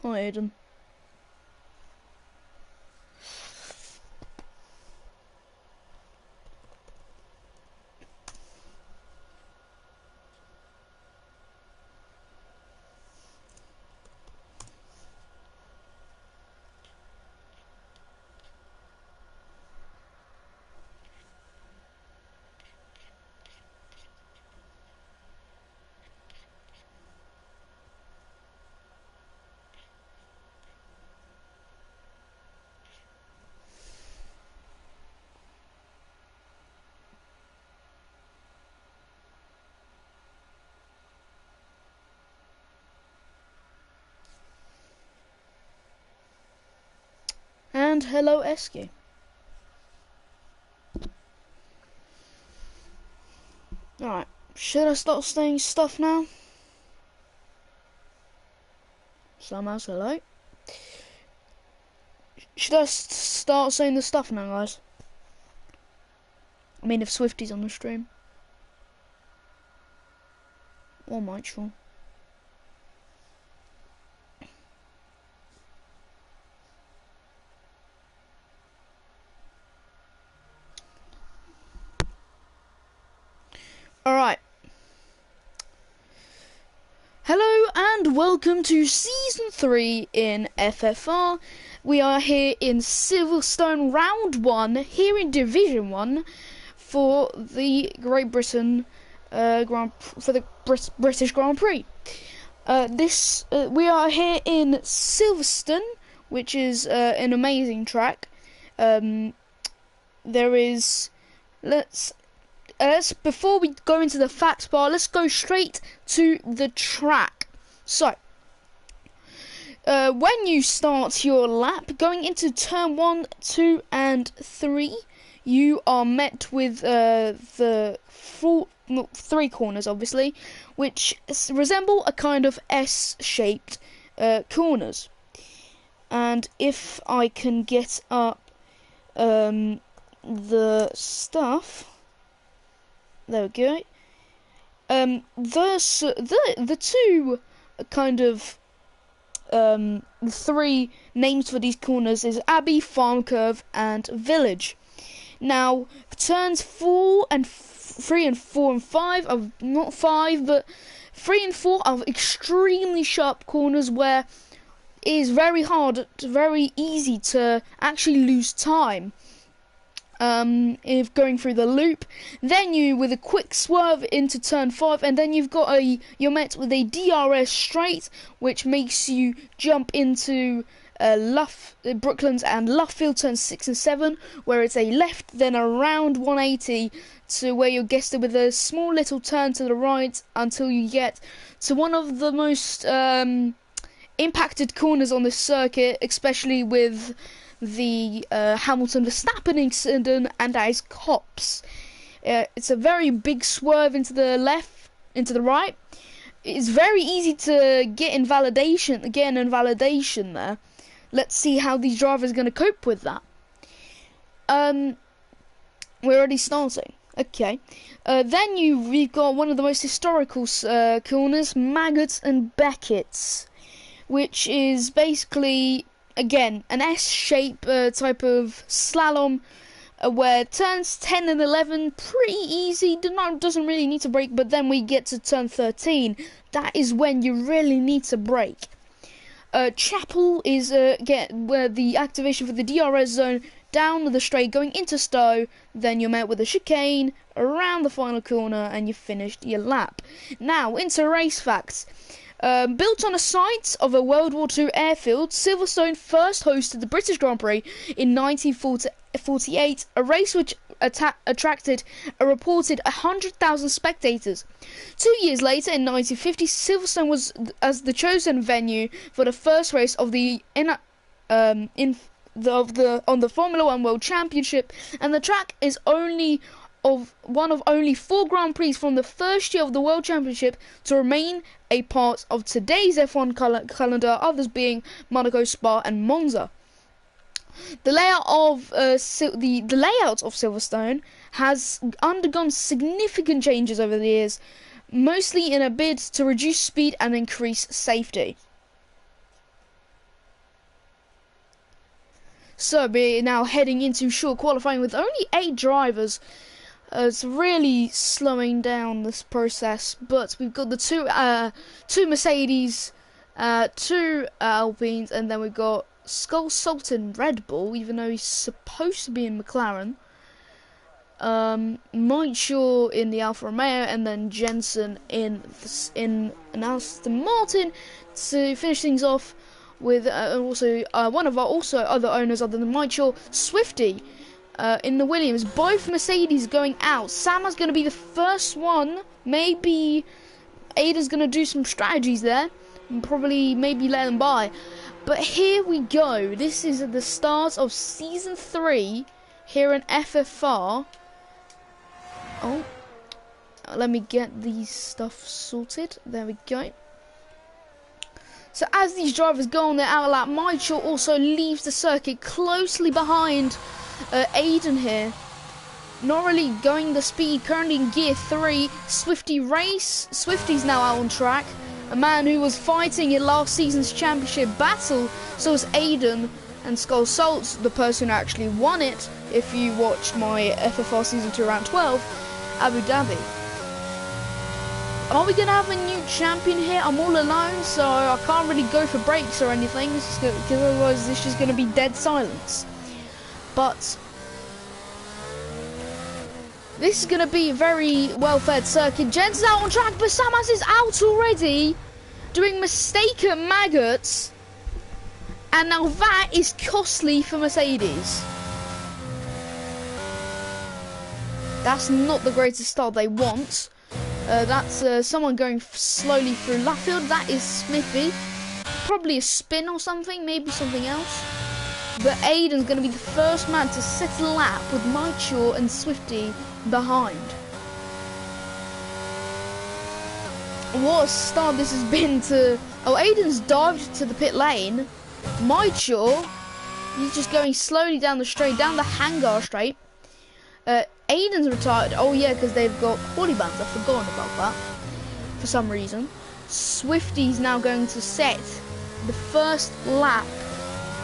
Oh, Aiden. And hello, Esky. Alright, should I start saying stuff now? Somehow, hello. Should I start saying the stuff now, guys? I mean, if Swifty's on the stream. Or Mitchell. Alright. Hello and welcome to Season 3 in FFR. We are here in Silverstone Round 1, here in Division 1, for the Great Britain British Grand Prix. We are here in Silverstone, which is an amazing track. Before we go into the facts bar, let's go straight to the track. So, when you start your lap, going into turn 1, 2 and 3, you are met with the three corners, obviously, which resemble a kind of S-shaped corners. And if I can get up the stuff... There we go. The two kind of three names for these corners is Abbey, Farm Curve, and Village. Now, turns 3 and 4 and 5 are not 5, but 3 and 4 are extremely sharp corners where it is very easy to actually lose time. If going through the loop, then you with a quick swerve into turn 5, and then you're met with a DRS straight, which makes you jump into Brooklands and Luffield turns 6 and 7, where it's a left, then a round 180 to where you're guessed with a small little turn to the right until you get to one of the most impacted corners on this circuit, especially with the Hamilton Verstappen incident and as cops. It's a very big swerve into the left, into the right. It's very easy to get an invalidation there. Let's see how these drivers are going to cope with that. We're already starting. Okay. Then we've got one of the most historical corners, Maggots and Beckett's, which is basically, again, an S-shape type of slalom, where turns 10 and 11 pretty easy, doesn't really need to brake, but then we get to turn 13. That is when you really need to brake. Chapel is where the activation for the DRS zone, down the straight going into Stowe, then you're met with a chicane around the final corner and you finished your lap. Now into race facts. Built on a site of a World War II airfield, Silverstone first hosted the British Grand Prix in 1948, a race which attracted a reported 100,000 spectators. 2 years later, in 1950, Silverstone was as the chosen venue for the first race of on the Formula One World Championship, and the track is one of only 4 Grand Prix from the first year of the World Championship to remain a part of today's F1 calendar, others being Monaco, Spa and Monza. The layout of Silverstone has undergone significant changes over the years, mostly in a bid to reduce speed and increase safety. So we're now heading into short qualifying with only 8 drivers. It's really slowing down this process, but we've got the two Mercedes, 2 Alpines, and then we've got Skull Sultan Red Bull, even though he's supposed to be in McLaren. Mike Shaw in the Alfa Romeo, and then Jensen in an Aston Martin to finish things off with one of our other owners other than Mike Shaw, Swifty, in the Williams. Both Mercedes going out. Sama's going to be the first one. Maybe Ada's going to do some strategies there and probably maybe let them by. But here we go. This is at the start of Season 3 here in FFR. Oh, let me get these stuff sorted. There we go. So as these drivers go on their outlap, Michael also leaves the circuit closely behind Aiden here. Not really going the speed, currently in gear 3. Swifty's now out on track. A man who was fighting in last season's championship battle, so was Aiden, and Skull Salt's the person who actually won it, if you watched my FFR Season 2 Round 12, Abu Dhabi. Are we going to have a new champion here? I'm all alone, so I can't really go for breaks or anything, because otherwise this is going to be dead silence. But this is going to be a very well-fed circuit. Jensen's out on track, but Samas is out already, doing mistake at Maggots. And now that is costly for Mercedes. That's not the greatest start they want. That's someone going slowly through Luffield. That is Smithy. Probably a spin or something, maybe something else. But Aiden's going to be the first man to set a lap with Mike Shaw and Swifty behind. What a start this has been to... Oh, Aiden's dived to the pit lane. Mike Shaw, he's just going slowly down the straight, down the hangar straight. Aiden's retired. Oh yeah, because they've got quali bands. I've forgotten about that for some reason. Swifty's now going to set the first lap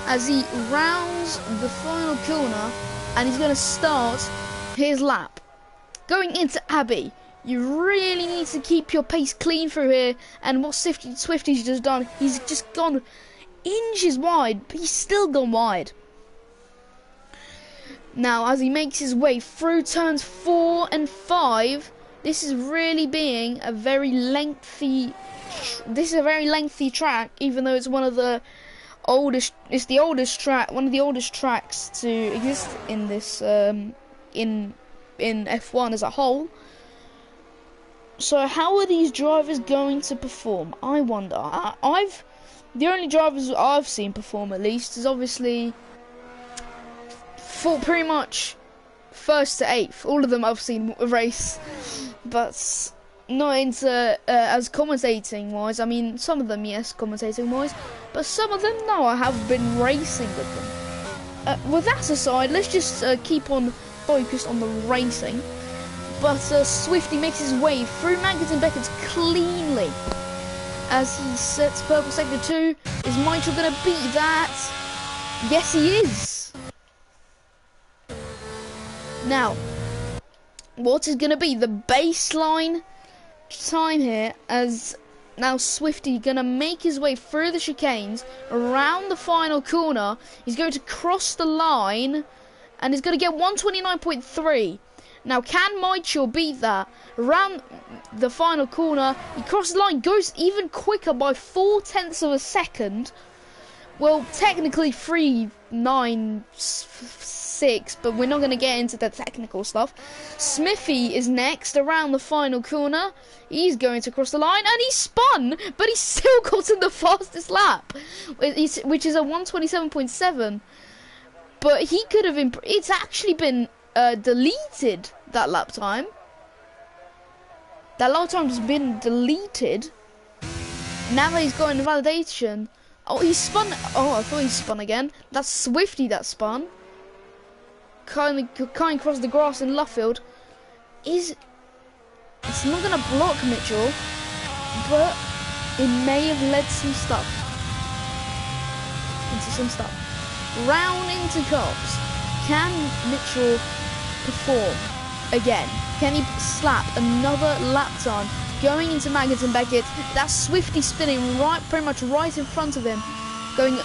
as he rounds the final corner, and he's going to start his lap. Going into Abbey, you really need to keep your pace clean through here, and what Swifty's just done, he's just gone inches wide, but he's still gone wide. Now, as he makes his way through turns 4 and 5, this is really being a very lengthy. This is a very lengthy track, even though it's one of the oldest. It's the oldest track, one of the oldest tracks to exist in this in F1 as a whole. So, how are these drivers going to perform? I wonder. The only drivers I've seen perform, at least, is obviously. For pretty much 1st to 8th, all of them I've seen race, but not into as commentating wise. I mean, some of them yes, commentating wise, but some of them no. I have been racing with them. With that aside, let's just keep on focused on the racing. But Swifty makes his way through Maggotts and Beckett's cleanly as he sets purple sector 2. Is Mitchell going to beat that? Yes, he is. Now, what is going to be the baseline time here, as now Swifty going to make his way through the chicanes around the final corner. He's going to cross the line and he's going to get 129.3. now can Mitchell beat that? Around the final corner, he crosses the line, goes even quicker by 0.4 of a second. Well, technically 3.96, but we're not going to get into the technical stuff. Smithy is next around the final corner. He's going to cross the line, and he spun, but he still got in the fastest lap, which is a 127.7. But he could have it's actually been deleted, that lap time. That lap time has been deleted. Now that he's got in validation. Oh, he spun. Oh, I thought he spun again. That's Swifty that spun. Kind of across the grass in Luffield. It's not going to block Mitchell, but it may have led some stuff. Into some stuff. Round into cops. Can Mitchell perform again? Can he slap another lap time? Going into Maggotts and Beckett, that's Swifty spinning pretty much right in front of him. Going,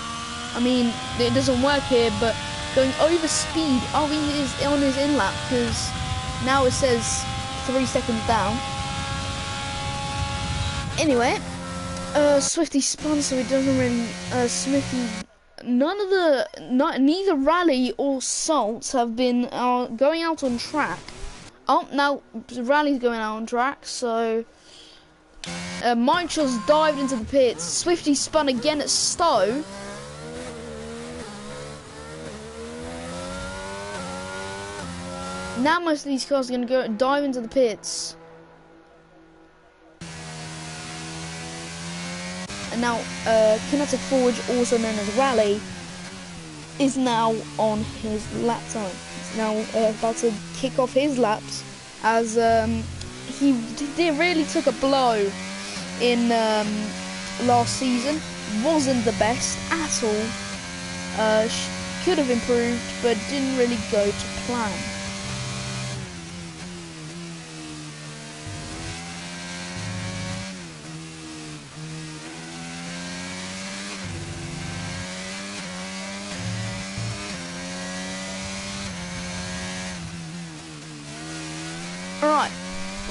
I mean, it doesn't work here, but going over speed. Oh, he is on his in lap because now it says 3 seconds down. Anyway, Swifty spun, so it doesn't really. Smithy, neither Rally or Salt have been going out on track. Oh, now Rally's going out on track, so. Mitchell's dived into the pits. Swifty spun again at Stowe. Now most of these cars are going to dive into the pits. And now Kinetic Forge, also known as Rally, is now on his lap time. He's now about to kick off his laps as he really took a blow in last season. Wasn't the best at all. Could have improved, but didn't really go to plan. Alright.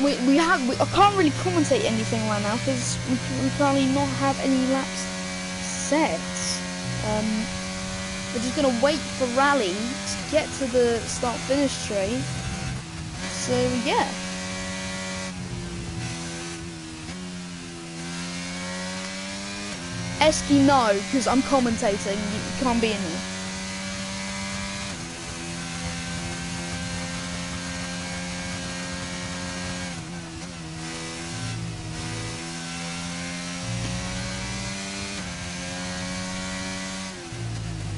I can't really commentate anything right now because we currently not have any laps set. We're just gonna wait for Rally to get to the start-finish tree. So yeah. Esky, no, because I'm commentating. You can't be in here.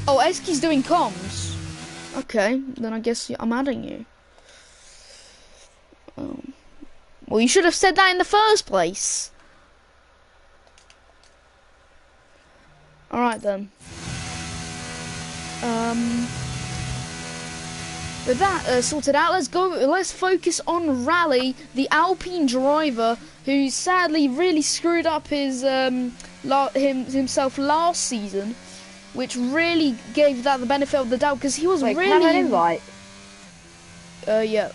Oh, Esky's doing comms. Okay, then I guess I'm adding you. Well, you should have said that in the first place. Alright then. With that sorted out, let's focus on Rally, the Alpine driver, who sadly really screwed up his himself last season. Which really gave that the benefit of the doubt because he was really. Can I have an invite? Yeah.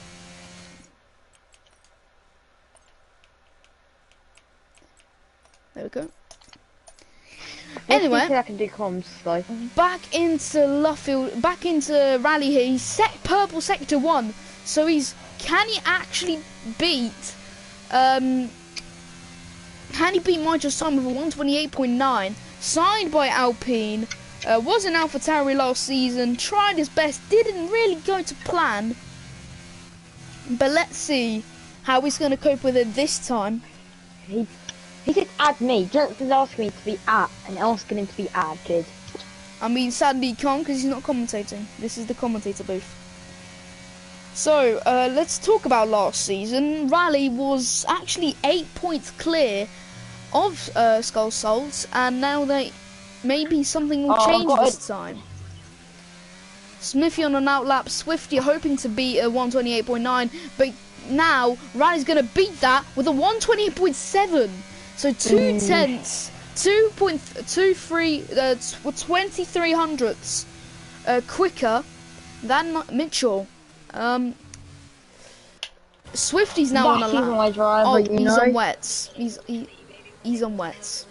There we go. Anyway, I can do comms though. Back into Luffield, back into Rally here. He's set purple sector 1, so can he actually beat? Can he beat Mitchell's time with a 128.9? Signed by Alpine. Was in AlphaTauri last season, tried his best, didn't really go to plan. But let's see how he's going to cope with it this time. He said add me. Johnson's asking me to be and asking him to be added. I mean, sadly he can't because he's not commentating. This is the commentator booth. So, let's talk about last season. Rally was actually 8 points clear of Skull Salts, and now maybe something will change this time. Smithy on an outlap, Swifty hoping to beat a 128.9, but now Rally's going to beat that with a 128.7. So 2/10, 23 hundredths quicker than Mitchell. Swifty's now on a lap. He's on wets. He's on wets.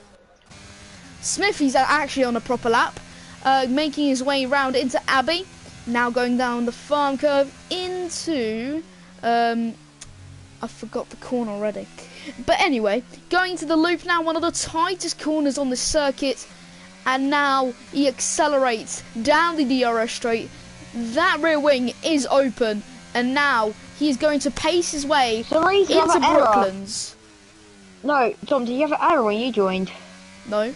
Smithy's actually on a proper lap, making his way round into Abbey. Now going down the farm curve into I forgot the corner already. But anyway, going to the loop now, one of the tightest corners on the circuit, and now he accelerates down the DRS straight. That rear wing is open, and now he is going to pace his way into Brooklands. No, Tom, did you have an error when you joined? No.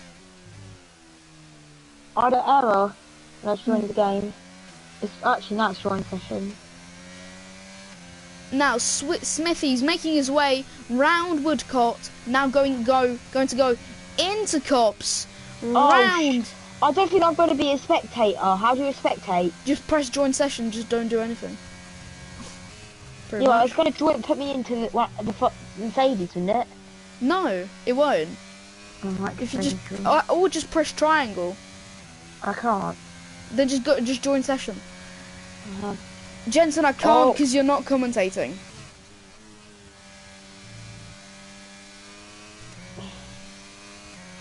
I had an error when I joined the game. It's actually not drawing session. Now Smithy's making his way round Woodcott. Now going to go into Cops. Round. I don't think I'm going to be a spectator. How do you spectate? Just press join session. Just don't do anything. Yeah, it's going to put me into the Mercedes, isn't it? No, it won't. If you just press triangle. I can't. Then just join session. Jensen, I can't because you're not commentating.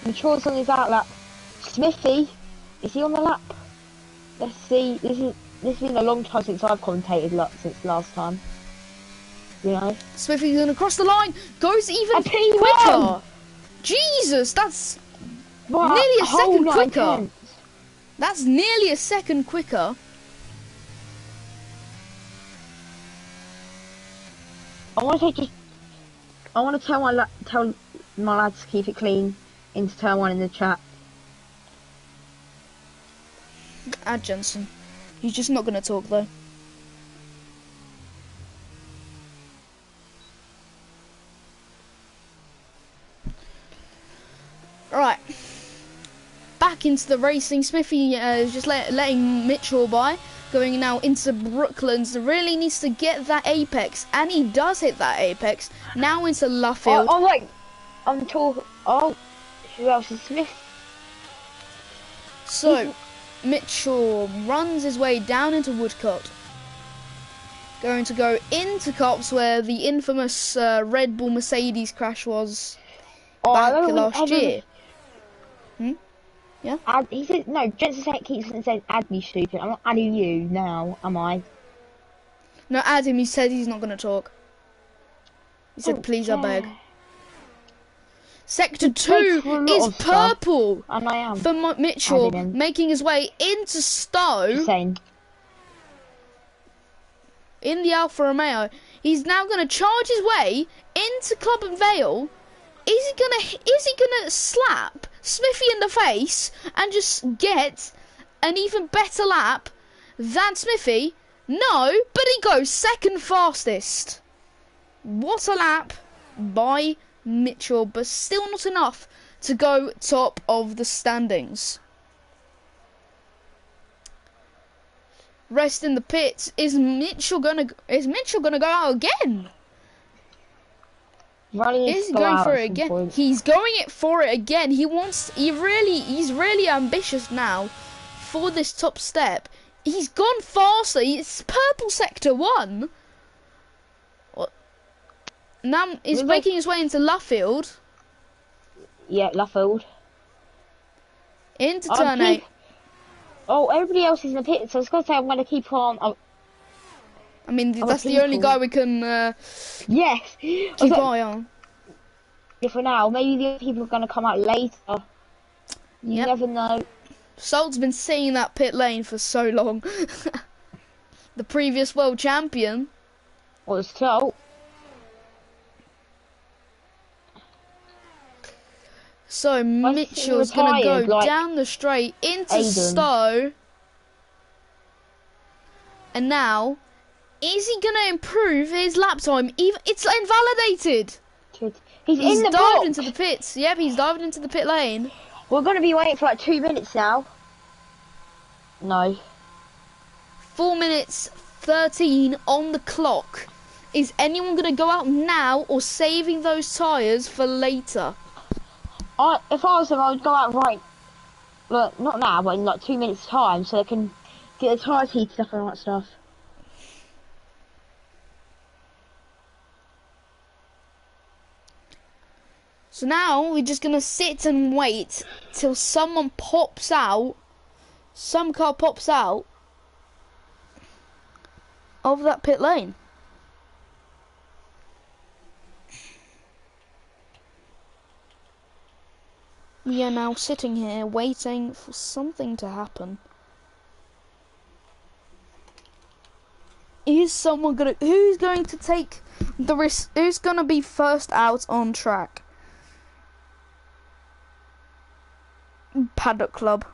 Mitchell's on his outlap. Smithy, is he on the lap? Let's see. This has been a long time since I've commentated since last time. You know. Smithy's gonna cross the line. Goes even quicker. Jesus, that's nearly a second quicker. That's nearly a second quicker. I want to tell my lads to keep it clean into turn 1 in the chat. Add Jensen. He's just not going to talk though. Right. Back into the racing. Smithy is just letting Mitchell by. Going now into Brooklands. Really needs to get that apex, and he does hit that apex. Now into Luffield. Who else is Smith? So Mitchell runs his way down into Woodcott. Going to go into Cops, where the infamous Red Bull Mercedes crash was back last year. Yeah? He said, no, Jensen keeps saying add me, stupid. I'm not adding you now, am I? No, add him. He said he's not going to talk. He said, please, I beg. Sector 2 is purple and I am for Mitchell, making his way into Stowe. Insane. In the Alfa Romeo. He's now going to charge his way into Club and Vale. Is he gonna slap Smithy in the face and just get an even better lap than Smithy? No, but he goes second fastest. What a lap by Mitchell, but still not enough to go top of the standings. Rest in the pits. Is Mitchell gonna go out again? Is he going for it again? He's going for it again. He's really ambitious now for this top step. He's gone faster. It's purple sector 1. Now he's making his way into Luffield. Yeah, Luffield. Into turn 8. Everybody else is in the pit, so I was going to say I'm going to keep on. I mean, that's the only guy we can yes. keep eye on. Yeah, for now, maybe the other people are going to come out later. You never know. Salt's been seeing that pit lane for so long. The previous world champion. Was Salt? So Mitchell's gonna retired, go like down the straight into Aiden. Stowe. And now, is he gonna improve his lap time? Even it's invalidated. He's in the dived box. into the pits. Yep, he's dived into the pit lane. We're gonna be waiting for like 2 minutes now. No. 4 minutes 13 on the clock. Is anyone gonna go out now or saving those tyres for later? If I was him, I would go out right. Look, not now, but in like 2 minutes time, so they can get the tyres heated up and all that stuff. So now we're just gonna sit and wait till someone pops out. Some car pops out of that pit lane. We are now sitting here waiting for something to happen. Is someone gonna? Who's going to take the risk? Who's gonna be first out on track? Paddock Club.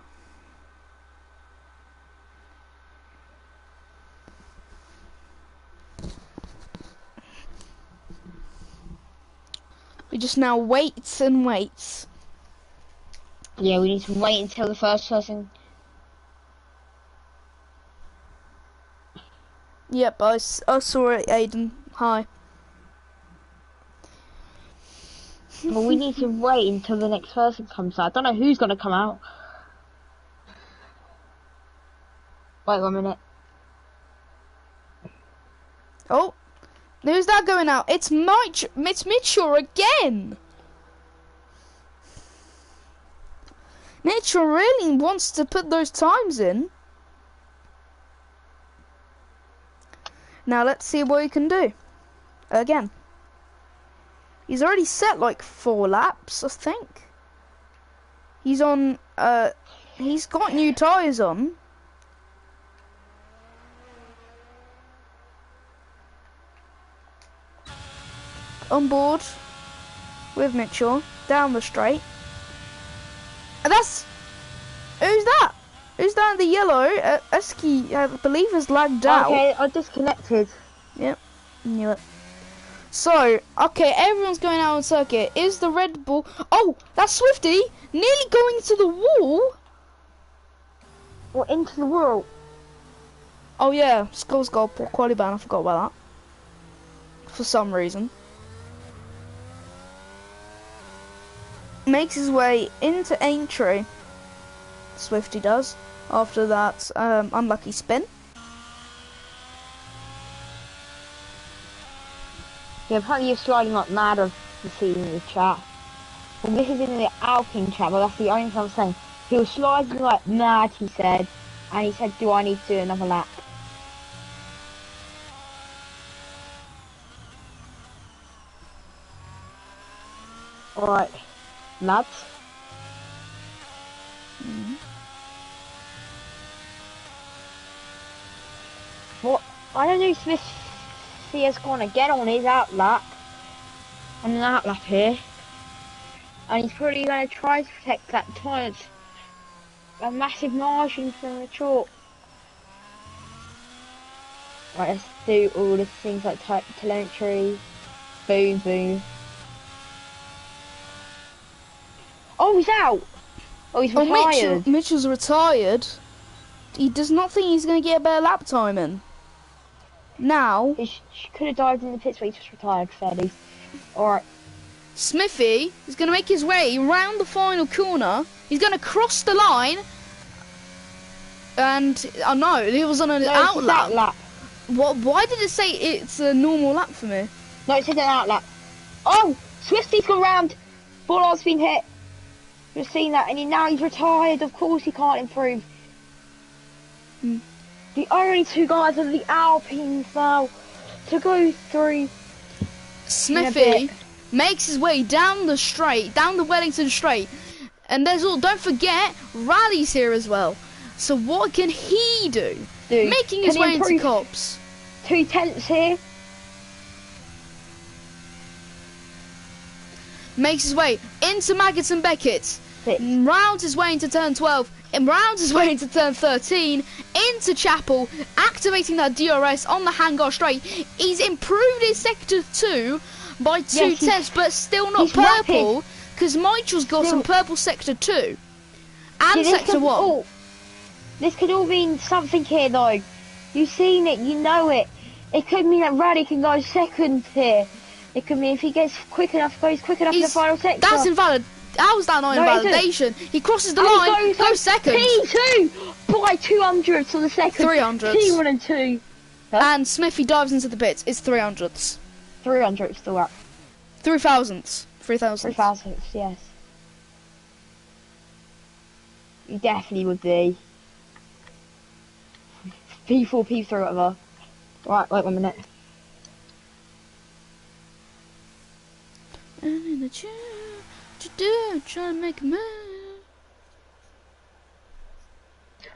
We just now wait and wait. Yeah, we need to wait until the first person. Yep, I saw it, Aiden. Hi. Well, we need to wait until the next person comes out. I don't know who's gonna come out. Wait 1 minute. Oh, who's that going out? It's Mitchell again. Mitchell really wants to put those times in. Now let's see what he can do. Again. He's already set like 4 laps, I think. He's on, he's got new tyres on. On board with Mitchell, down the straight. And that's... Who's that? Who's that in the yellow? Eski, I believe, has lagged out. Okay, I disconnected. Yep, knew it. So, okay, everyone's going out on circuit. Is the Red Bull... Oh, that's Swifty nearly going into the wall. Or into the wall. Oh yeah, Skull's got a quality ban, I forgot about that. For some reason. Makes his way into entry. Swifty does. After that unlucky spin. Yeah, apparently you're sliding like mad of the scene in the chat. Well, this is in the Alpine chat, but that's the only thing I'm saying. He was sliding like mad, he said. And he said, do I need to do another lap? Alright, lads. What? I don't know, Smith has gone again on his out lap. On an out lap here. And he's probably going to try to protect that time. A massive margin from the chalk. Right, let's do all the things like telemetry. Boom, boom. Oh, he's out! Oh, he's retired. Mitchell's retired. He does not think he's going to get a better lap time in. Now... He could have dived in the pits, but he just retired, fairly. Alright. Smithy is going to make his way round the final corner. He's going to cross the line. And, oh no, he was on an out lap. What? Why did it say it's a normal lap for me? No, it said an out lap. Oh! Swifty's gone round! Ballard's been hit. You've seen that, and now he's retired. Of course he can't improve. The only 2 guys are the Alpines now to go through. Smithy makes his way down the straight, down the Wellington straight, and there's all. Don't forget, Rally's here as well. So what can he do? Making his way into Cops. 2 tenths here. makes his way into Maggots and Beckett. 6. Rounds his way into turn 12. And rounds his way into turn 13. Into Chapel. Activating that DRS on the Hangar Straight. He's improved his sector 2 by 2 tenths, but still not purple. Because Michael's got some purple sector 2. And sector 1. This could all mean something here, though. You've seen it, you know it. It could mean that Raddy can go second here. It could mean if he gets quick enough, goes quick enough in the final sector. That's invalid. How is that not invalidation? He crosses the line, goes second. P2 by 200s on the second. 300s. P1 and 2. Huh? And Smithy dives into the pits. It's 300s. 300 still up. 3,000s. 3,000s. 3,000s, yes. You definitely would be. P4, P3, whatever. Right, wait 1 minute. And in the chair, what you do? Trying to make a move.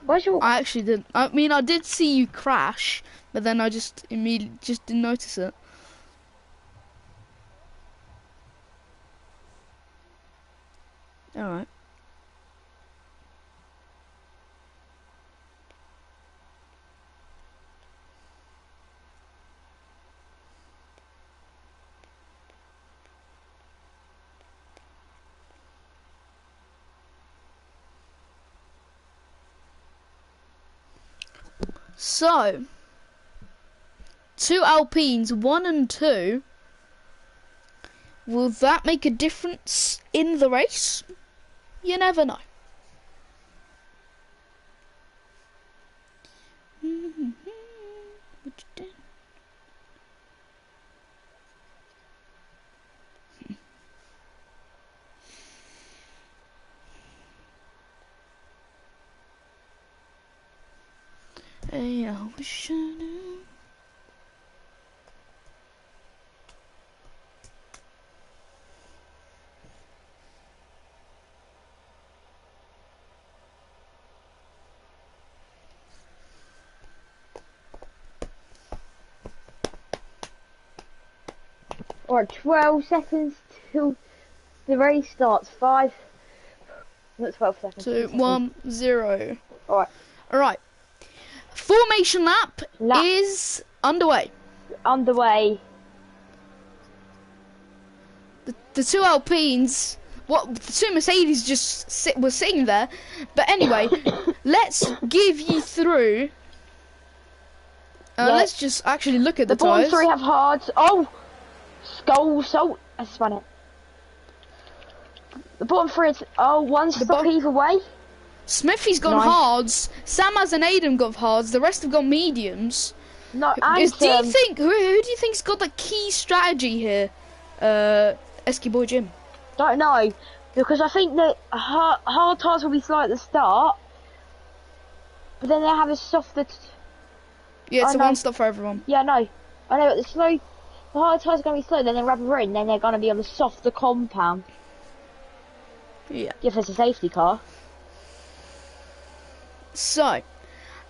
Where's your... I actually did. I mean, I did see you crash, but then I just immediately just didn't notice it. All right. So, 2 Alpines, 1 and 2. Will that make a difference in the race? You never know. What you doing? Hey, I wish I knew. Alright, 12 seconds till the race starts. 5. Not 12 seconds. 2, 1, 0. Alright. Alright. Formation lap is underway. Underway. The 2 Alpines, the 2 Mercedes just were sitting there. But anyway, let's give you through. Let's just actually look at the tyres. The bottom 3 have hards. Oh! Skull, salt. I spun it. The bottom 3 is... Oh, one stop either way. Smithy's gone hards. Sam has and Aiden got hards. The rest have got mediums. No, do you think who do you think's got the key strategy here? Esky Boy Jim. Don't know, because I think that hard tyres will be slow at the start, but then they have a softer. Yeah, it's a one stop for everyone. Yeah, no, I know. But the hard tyres are going to be slow. Then they rubber in. Then they're going to be on the softer compound. Yeah. If there's a safety car. So,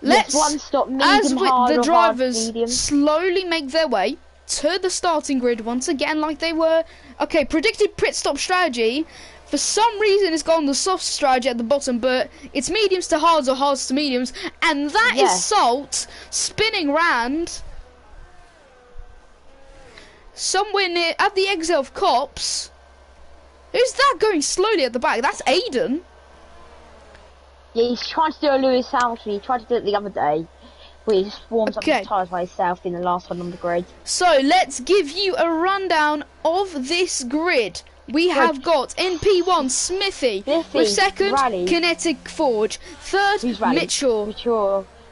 let's one stop medium, hard, the drivers hard, medium. slowly make their way to the starting grid once again, like they were. Okay, predicted pit stop strategy. For some reason, it's gone the soft strategy at the bottom, but it's mediums to hards or hards to mediums, and that is Salt spinning round somewhere near at the exit of Cops. Who's that going slowly at the back? That's Aiden. Yeah, he's trying to do a Lewis Hamilton. He tried to do it the other day, where he just warms up his tyres by himself in the last one on the grid. So let's give you a rundown of this grid. We have got in P1 Smithy with second Kinetic Forge, third Mitchell,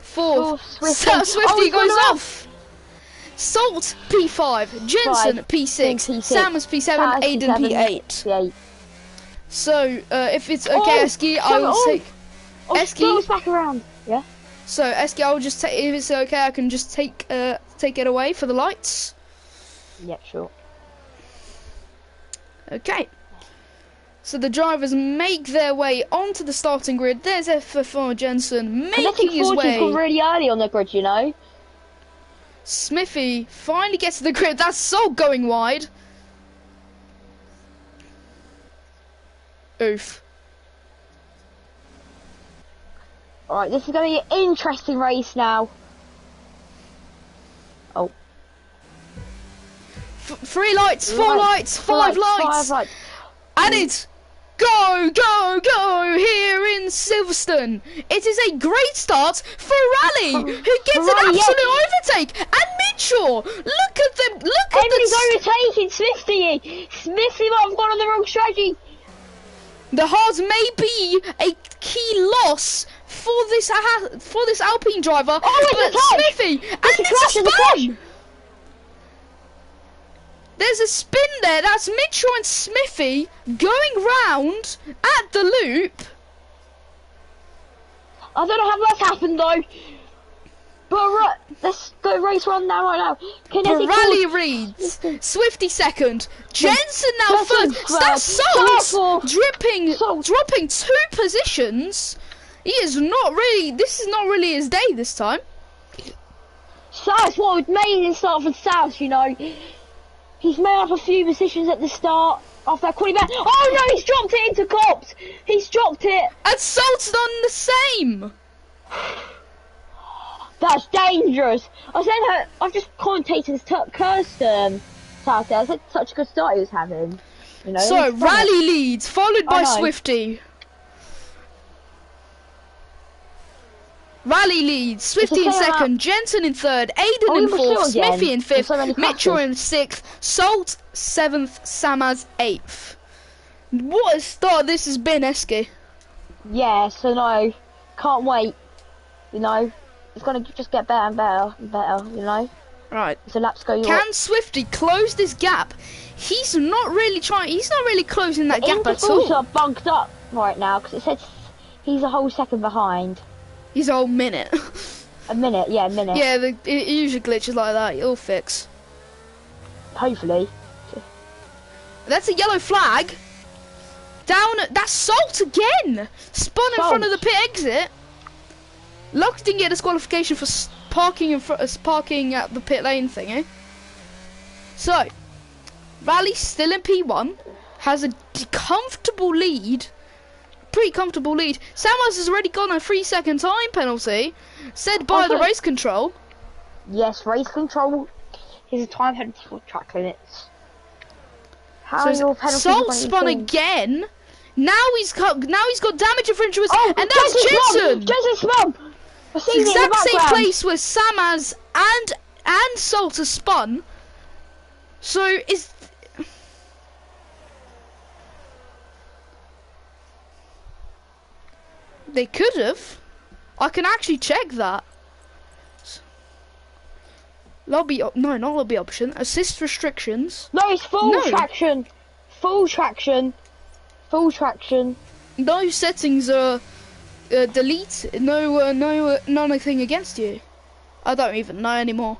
fourth Swifty goes off. Salt P5, Jensen P6, Sam is P7, Aiden P8. So if it's okay, Esky, I will take. Esky, back around. Yeah. So Esky, I will just take. If it's okay, I can just take it away for the lights. Yeah, sure. Okay. So the drivers make their way onto the starting grid. There's FFR Jensen making his way. Gone really early on the grid, you know. Smithy finally gets to the grid. That's Salt going wide. Oof. Alright, this is going to be an interesting race now. Oh. 3 lights, 4 lights, 5 lights. 5 lights. And it's go, go, go here in Silverstone. It is a great start for Rally, who gets an absolute overtake. And Mitchell, look at them, look at Everybody's overtaking Swifty. Swifty might have gone on the wrong strategy. The Haas may be a key loss for this Alpine driver, but Smithy, and it's a spin. There's a spin there. That's Mitchell and Smithy going round at the loop. I don't know how that's happened though. But let's go race one now, right now. Pirelli reads. Swifty second. Jensen now third. That's Salt dropping 2 positions. He is not really. This is not really his day this time. That's what made him start for South, you know. He's made up a few positions at the start after that quality back. Oh no, he's dropped it into Cops. He's dropped it. And Salt's done the same. That's dangerous. I've just commentated Kirsten Saturday. I said such a good start he was having. You know. So Rally leads, followed by Swifty. Rally leads, Swifty in second, Jensen in third, Aiden in fourth, Smithy in fifth, Mitchell in sixth, Salt 7th, Samaz 8th. What a start this has been, Eski. Yeah, so no, can't wait. You know, it's gonna just get better and better and better. You know. Right. So laps go. Can Swifty close this gap? He's not really trying. He's not really closing that gap at all. He's bunked up right now because it says he's a whole second behind. He's a whole minute. A minute, yeah, a minute. Yeah, it usually glitches like that. It'll fix. Hopefully. That's a yellow flag. Down. That's Salt again. Spun in front of the pit exit. Lux didn't get disqualification for parking parking at the pit lane thingy. So, Rally still in P1, has a comfortable lead. Pretty comfortable lead. Samuels has already got a 3-second time penalty said by the race control. Yes, race control is a time penalty for track limits. Salt spun again. Now he's got damage infringements, and that's Jensen. Jensen spun. Exact same place where Samaz and Salt has spun. So is. They could have. I can actually check that. Lobby, no, not lobby option. Assist restrictions. No, it's full traction. Full traction. Full traction. No settings are delete. No, nothing against you. I don't even know anymore.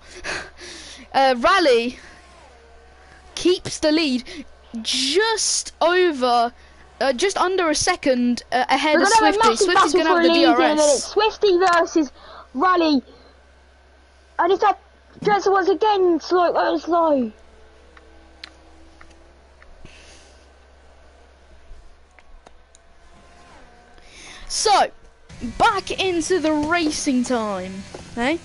Rally keeps the lead just over. Just under a second ahead of Swifty. Swifty's going to have the DRS. Swifty versus Rally. And if that Jensen was again slow. So, back into the racing time. Okay?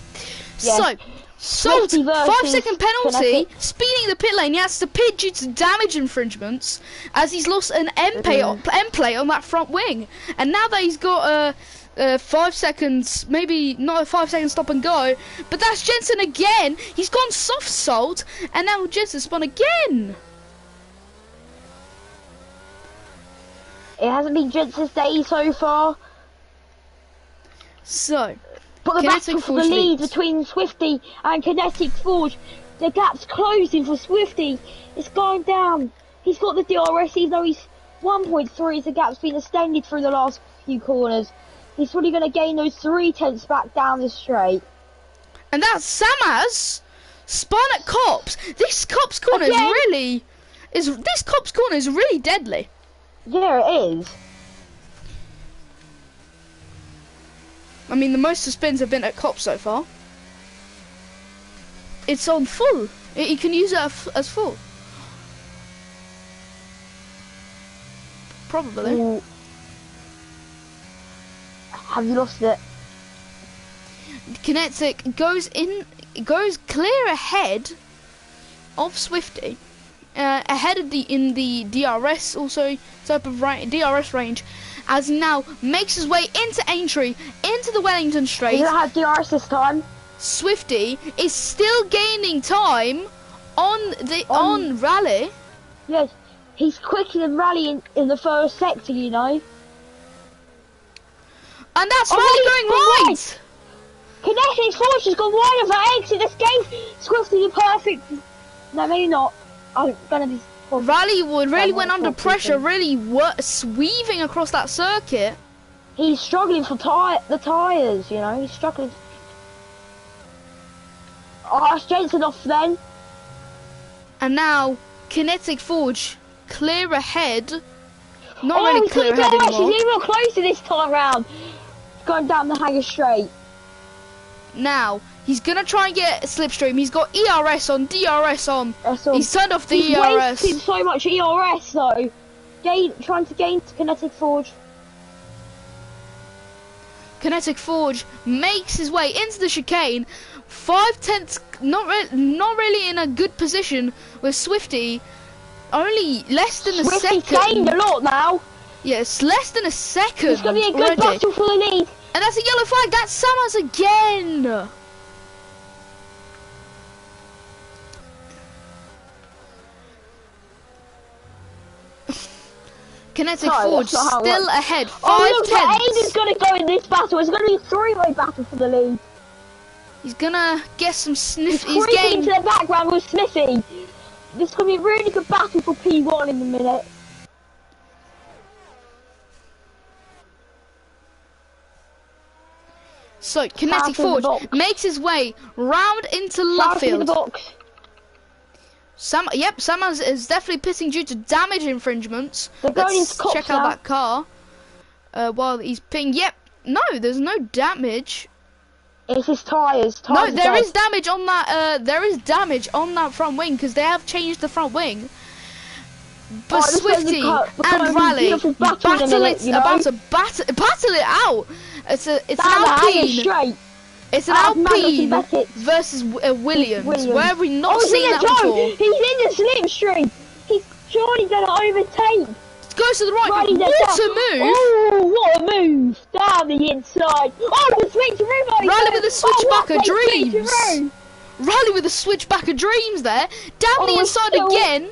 Yes. So, Salt, 5-second penalty, speeding the pit lane. He has to pit due to damage infringements as he's lost an end plate on that front wing. And now that he's got 5 seconds, maybe not a 5-second stop and go, but that's Jensen again. He's gone soft Salt, and now Jensen spun again. It hasn't been Jensen's day so far. So. But the battle for the lead between Swifty and Kinetic Forge, the gap's closing for Swifty. It's going down. He's got the DRS, even though he's 1.3 as the gap's been extended through the last few corners. He's probably going to gain those 3/10 back down the straight. And that's Samaz spun at Cops. This Cops corner is really deadly. Yeah, it is. I mean, the most spins have been at Cops so far. It's on full. You can use it as full. probably. Ooh. Have you lost it? Kinetic goes clear ahead of Swifty, ahead of in the DRS also type of DRS range, as he now makes his way into Aintree, into the Wellington Straight. He doesn't have DRS this time. Swifty is still gaining time on Rally. Yes, he's quicker than Rally in the first sector, you know. And that's Rally going right. Kinetic Forge has gone wide of her exit. This game, Swifty the perfect. No, maybe not. I'm gonna be. Rally really went under pressure, really weaving across that circuit. He's struggling for the tyres, you know. He's struggling. Oh, that's Jensen off then. And now Kinetic Forge clear ahead. Not really clear ahead anymore. He's even closer this time round. Going down the Hanger Straight. Now he's gonna try and get slipstream. He's got ERS on, DRS on. He's turned off the ERS. He's wasted so much ERS though. Trying to gain Kinetic Forge. Kinetic Forge makes his way into the chicane. 5/10, not really in a good position with Swifty. Only less than a second. Swifty's gained a lot now. Yes, less than a second. It's gonna be a good battle for the lead. And that's a yellow flag. That's Summers again. Kinetic Forge still ahead. 5/10. Aiden's gonna go in this battle. It's gonna be a three-way battle for the lead. He's gonna get some sniff. He's creeping into the background with Smithy. This is gonna be a really good battle for P1 in a minute. So Kinetic Forge makes his way round into left field. Summers is definitely pitting due to damage infringements. Let's check out that car. While he's pitting. Yep. No, there's no damage. It's his tyres. No, there is damage on that. There is damage on that front wing because they have changed the front wing. But Swifty and Rally about to battle it out. It's an Alpine. It's an Alpine versus Williams. Where have we not seen that before? He's in the slipstream. He's surely going to overtake. Goes to the right. What a move! Oh, what a move! Down the inside. Oh, the switcheroo! Rally with a switchback of dreams. Rally with a switchback of dreams there. Down the inside again.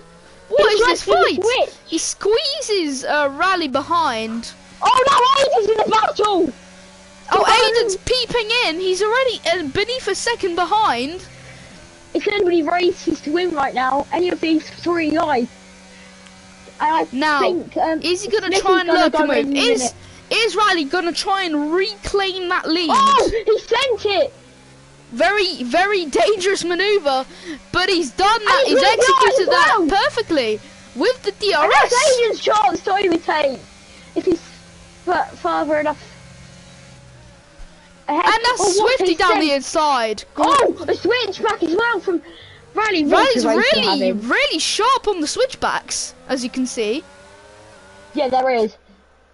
What is this fight? He squeezes Rally behind. Oh no, Aiden's in the battle! Oh, Aiden's peeping in. He's already beneath a second behind. It's anybody races to win right now. Any of these three guys. Is he going to try and locomotive? Is Riley going to try and reclaim that lead? Oh, he sent it! Very, very dangerous manoeuvre, but he's done that. He's executed that perfectly with the DRS. And that's Aiden's chance to overtake if he's further enough. And that's Swifty down the inside. Oh, a switchback as well from Riley. Riley's really sharp on the switchbacks, as you can see. Yeah, there is.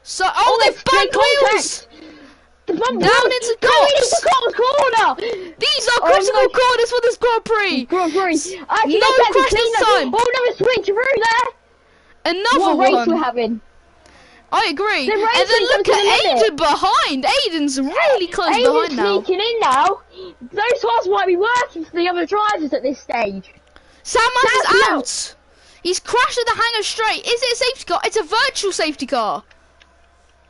So, they've bank wheels! Down into Cox corner! These are critical corners for this Grand Prix! No question time! Oh, another switcheroo there! Another what race we're having? I agree. And then look at Aiden behind. Aiden's really close behind now. Sneaking in now. Those cars might be working for the other drivers at this stage. Sammons is out. He's crashed at the Hanger Straight. Is it a safety car? It's a virtual safety car.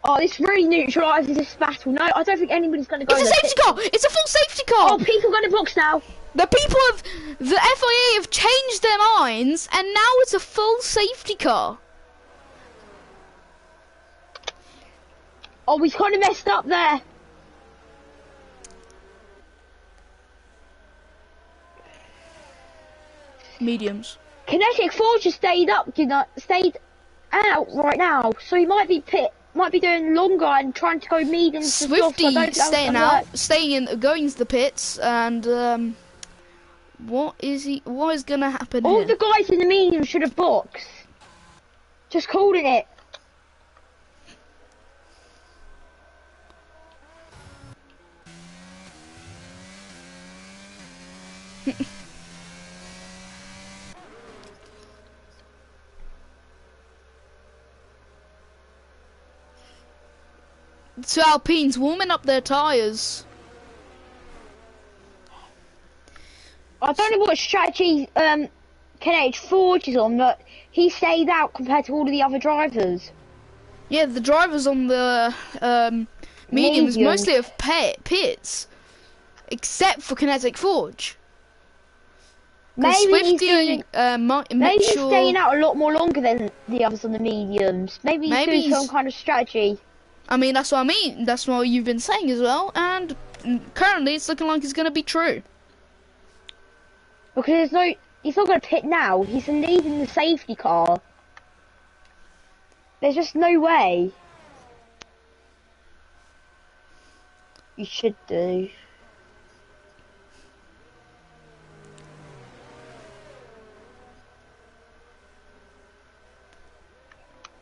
Oh, this really neutralises this battle. No, I don't think anybody's going to go. It's a safety car. It's a full safety car. Oh, people going to box now. The FIA have changed their minds, and now it's a full safety car. Oh, we kind of messed up there. Mediums. Kinetic Forge has stayed out right now, so he might be doing longer and trying to go mediums. Swifty staying out, going to the pits, and what is gonna happen? All the guys in the medium should have boxed. Just calling it. two Alpines warming up their tyres. I don't know what strategy Kinetic Forge is on, but he stayed out compared to all of the other drivers. Yeah, the drivers on the mediums mostly have pits, except for Kinetic Forge. Maybe he's staying out a lot more longer than the others on the mediums. Maybe he's doing some kind of strategy. I mean, that's what I mean. That's what you've been saying as well. And currently, it's looking like it's going to be true. Because he's not going to pit now. He's leading the safety car. There's just no way. You should do.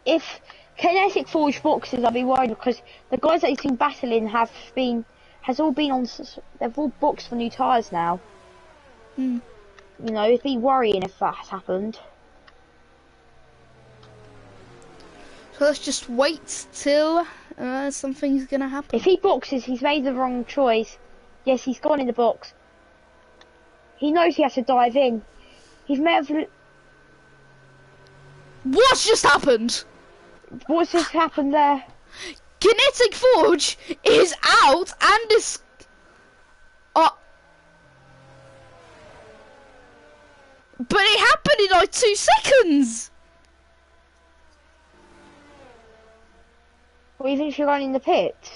If Kinetic Forge boxes, I'll be worried because the guys that he's been battling they've all boxed for new tyres now. Hmm. You know, it'd be worrying if that has happened. So let's just wait till something's gonna happen. If he boxes, he's made the wrong choice. Yes, he's gone in the box. He knows he has to dive in. He's made. What's just happened? What's just happened there? Kinetic Forge is out and is. But it happened in like 2 seconds. What do you think you're running in the pits?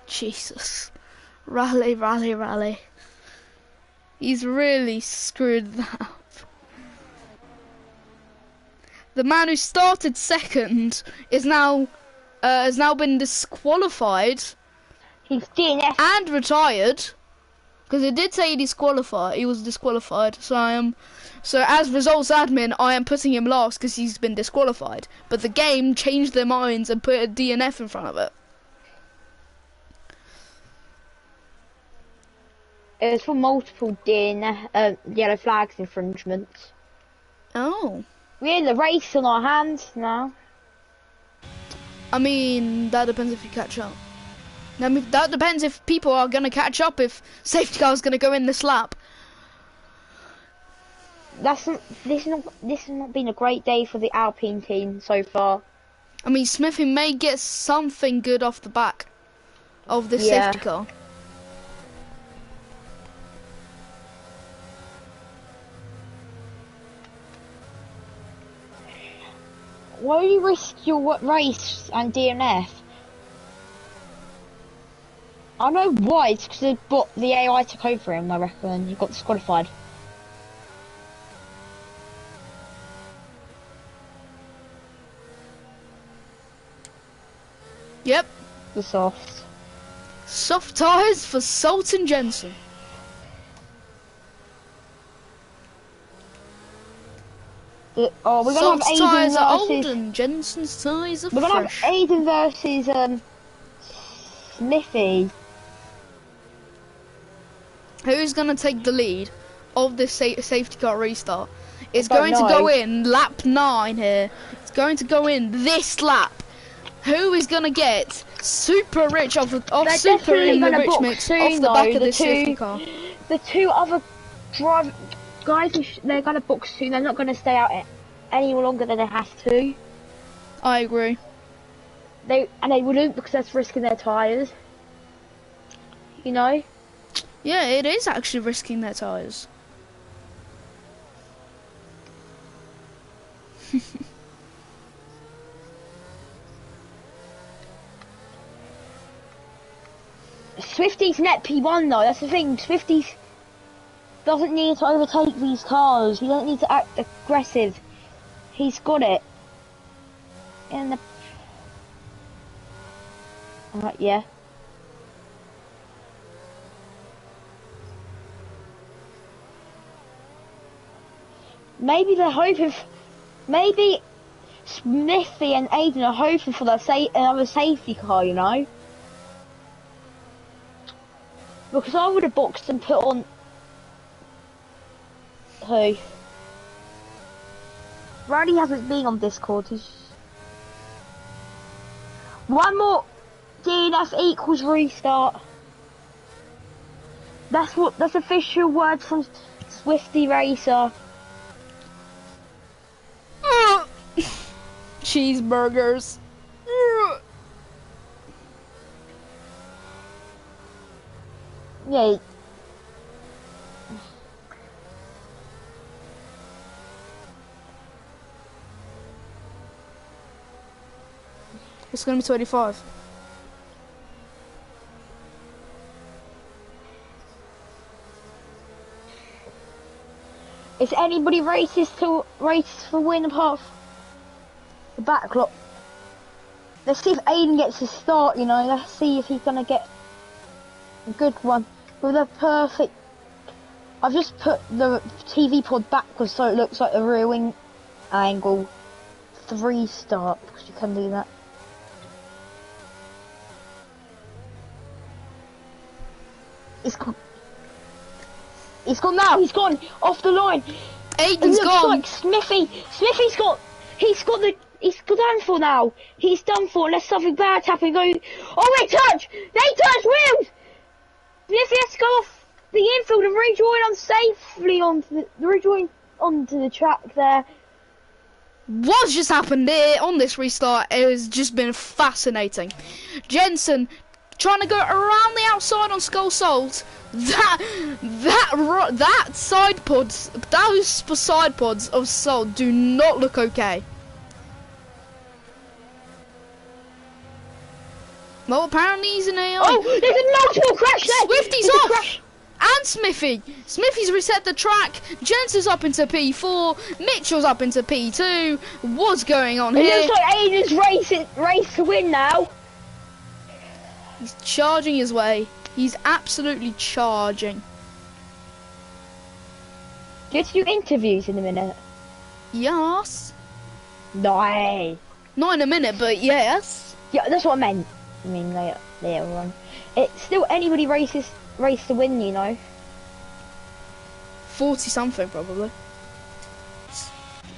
Jesus. Rally, rally, rally. He's really screwed that up. The man who started second is now has now been disqualified. He's DNF and retired because it did say he was disqualified. So as results admin, I am putting him last because he's been disqualified. But the game changed their minds and put a DNF in front of it. It was for multiple yellow flags infringements. Oh. We're in the race on our hands now. I mean, that depends if you catch up. I mean, that depends if people are going to catch up, if safety car is going to go in this lap. This has not been a great day for the Alpine team so far. I mean, Smithy may get something good off the back of this safety car. Why do you risk your race and DNF? I know why, it's because the AI took over him, I reckon. You got disqualified. Yep. The soft. Soft tyres for Sultan Jensen. We're gonna have Aiden are old and Jensen's tyres are fresh. We're gonna have Aiden versus Smithy. Who's gonna take the lead of this safety car restart? It's going to go in lap 9 here. It's going to go in this lap. Who is gonna get super rich off super in the rich mix off the back of this safety car? The two other guys, they're gonna box soon. They're not gonna stay out any longer than they have to. I agree. They wouldn't, because that's risking their tyres. You know. Yeah, it is actually risking their tyres. Swifty's net P1 though, that's the thing. Swifty doesn't need to overtake these cars. He doesn't need to act aggressive. He's got it. In the... Alright, yeah. Maybe they're hoping... Maybe Smithy and Aiden are hoping for another safety car, you know? Because I would have boxed and put on Who? Riley hasn't been on Discord. He's... One more DNF equals restart. That's official word from Swifty Racer. Cheeseburgers. Yeah. It's gonna be 25. If anybody races for win apart from the backlog, let's see if Aiden gets a start. You know, let's see if he's gonna get a good one with a perfect. I've just put the TV pod backwards so it looks like a rear wing angle 3 start because you can do that. He's gone now. He's gone off the line. Aiden's gone. Like Smithy's got done for now. He's done for unless something bad's happened. They touch wheels. Smithy has to go off the infield and rejoin onto the track there. What's just happened here on this restart? It has just been fascinating. Jensen trying to go around the outside on Skull Salt. That side pods, those side pods of Salt do not look okay. Well, apparently he's an AI. Oh, there's a multiple crash there. Swifty's off. And Smithy's reset the track. Jensen's up into P4. Mitchell's up into P2. What's going on here? It looks like Aiden's race to win now. He's charging his way. He's absolutely charging. Do you have to do interviews in a minute? Yes. No. Not in a minute, but yes. Yeah, that's what I meant. I mean, later on. It's still anybody race to win, you know. 40 something probably.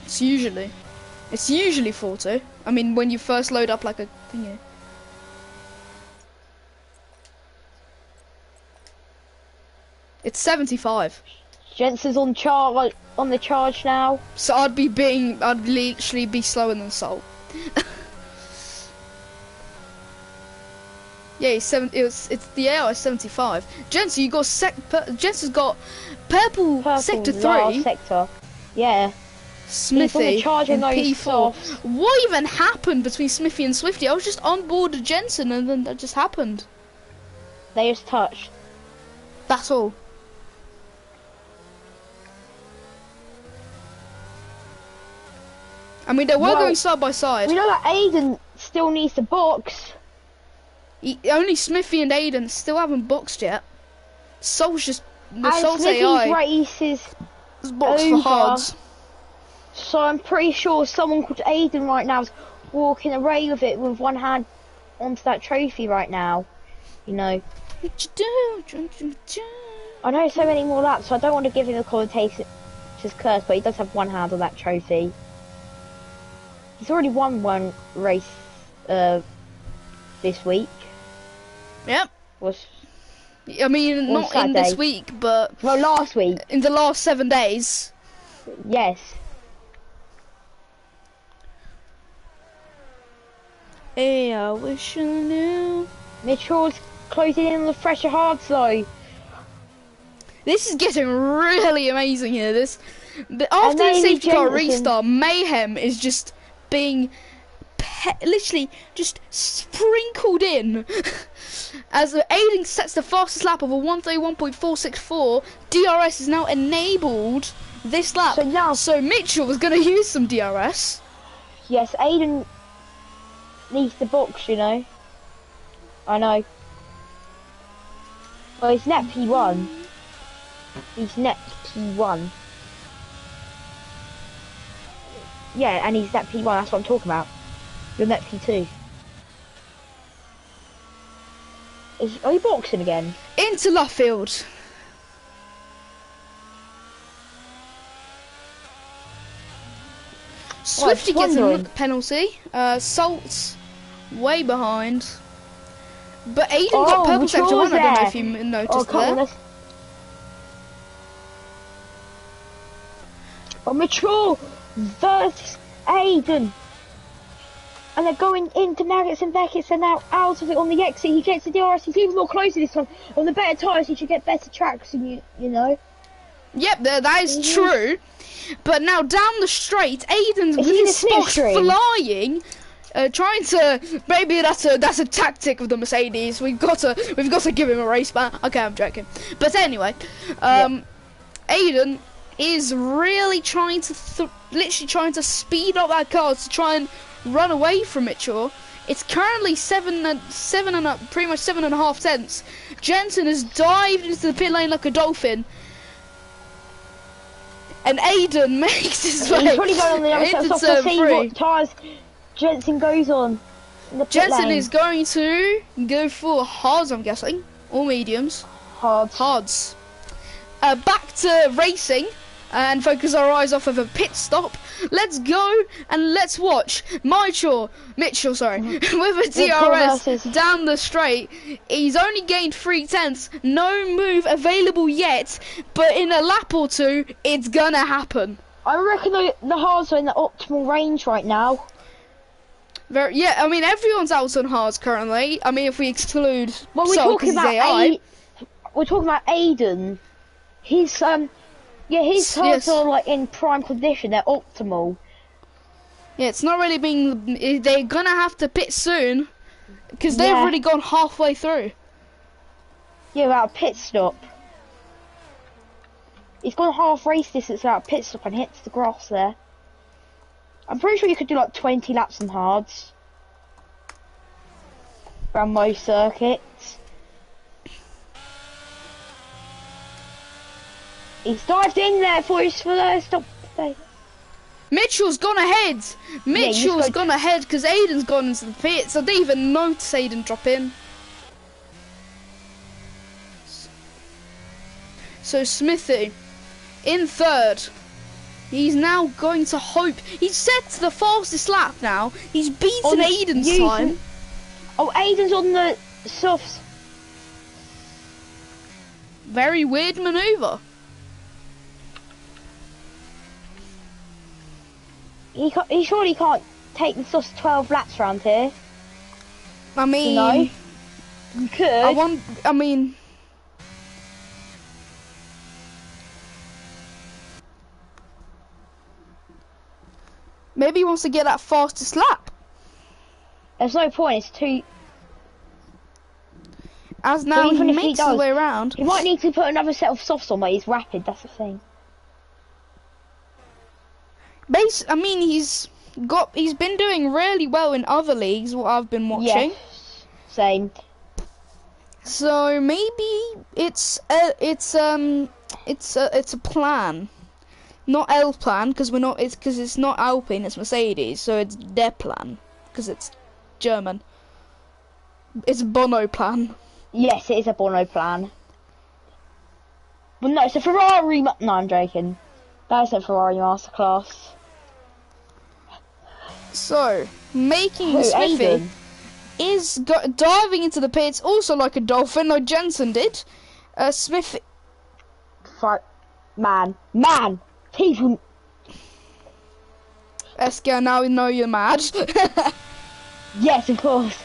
It's usually 40. I mean, when you first load up like a thingy. It's 75. Jensen's on the charge now. So I'd literally be slower than Salt. Yeah, it's the AI 75. Jensen, you got Jensen's got purple sector 3. Last sector. Yeah. Smithy and P4. Softs. What even happened between Smithy and Swifty? I was just on board with Jensen and then that just happened. They just touched. That's all. I mean, they were going side by side. We know that Aiden still needs to box. Only Smithy and Aiden still haven't boxed yet. Soul's just... Soul's Smithy's AI race is boxed for hards. So I'm pretty sure someone called Aiden right now is walking away with it with one hand onto that trophy right now. You know. I know so many more laps, so I don't want to give him the commentator's curse, but he does have one hand on that trophy. He's already won one race this week. Yep. I mean, not Saturday. In this week, but... Well, last week. In the last 7 days. Yes. Hey, I wish I knew. Mitchell's closing in on the fresher hards though. This is getting really amazing here. After the safety car restart, mayhem is just being literally just sprinkled in. As Aiden sets the fastest lap of a 131.464, DRS is now enabled this lap. So Mitchell was going to use some DRS. Yes, Aiden needs the box, you know. I know. Well, he's net P1. He's net P1. Yeah, and he's net P1, that's what I'm talking about. You're net P2. Are you boxing again? Into left field. Swifty gets a penalty. Salt's way behind. But Aiden got purple sector 1, I don't know if you noticed there. Mature versus Aiden. And they're going into Nuggets and Beckett, and now out of it on the exit. He gets the DRS, he's even more closer this time. On the better tyres, he should get better tracks, you know. Yep, that is true. But now down the straight, Aiden's with his sparks flying. Trying to, maybe that's a tactic of the Mercedes. We've got to give him a race ban. Okay, I'm joking. But anyway, Aiden is really trying to, literally trying to speed up that car to try and run away from Mitchell. It's currently pretty much 7.5 tenths. Jensen has dived into the pit lane like a dolphin. And Aiden makes his way. He's probably going on the other side. Stop to see what tyres Jensen goes on. Jensen is going to go for hards, I'm guessing, or mediums. Hards. Back to racing and focus our eyes off of a pit stop. Let's go and let's watch Mitchell, with a DRS down the straight. He's only gained 3 tenths, no move available yet, but in a lap or two, it's gonna happen. I reckon the hards are in the optimal range right now. Yeah, I mean everyone's out on hards currently. I mean if we exclude we're talking about we're talking about Aiden. His hards are like in prime condition. They're optimal. Yeah, it's not really being. They're gonna have to pit soon because they've already gone halfway through. Yeah, without a pit stop. He's gone half race distance without a pit stop and hits the grass there. I'm pretty sure you could do like 20 laps on hards around most circuits. He's dived in there for his first stop. Mitchell's gone ahead. Mitchell's gone ahead because Aiden's gone into the pits. I didn't even notice Aiden drop in. So Smithy in third. He's now going to hope. He's set to the fastest lap now. He's beaten Aiden's time. Oh, Aiden's on the softs. Very weird manoeuvre. He surely can't take the softs 12 laps around here. I mean, you could. I mean. Maybe he wants to get that fastest lap. There's no point, it's too... As now he makes his way around. He might need to put another set of softs on, but he's rapid, that's the thing. I mean, he's been doing really well in other leagues, what I've been watching. Yes, same. So maybe it's a plan. Not L plan because it's not Alpine, it's Mercedes, so it's their plan because it's German. It's a Bono plan. Yes, it is a Bono plan. But no, it's a Ferrari. No, I'm joking. That's a Ferrari masterclass. So making Smithy is diving into the pits, also like a dolphin, like Jensen did. Smithy. Man. People. Esker, now we know you're mad. Yes, of course.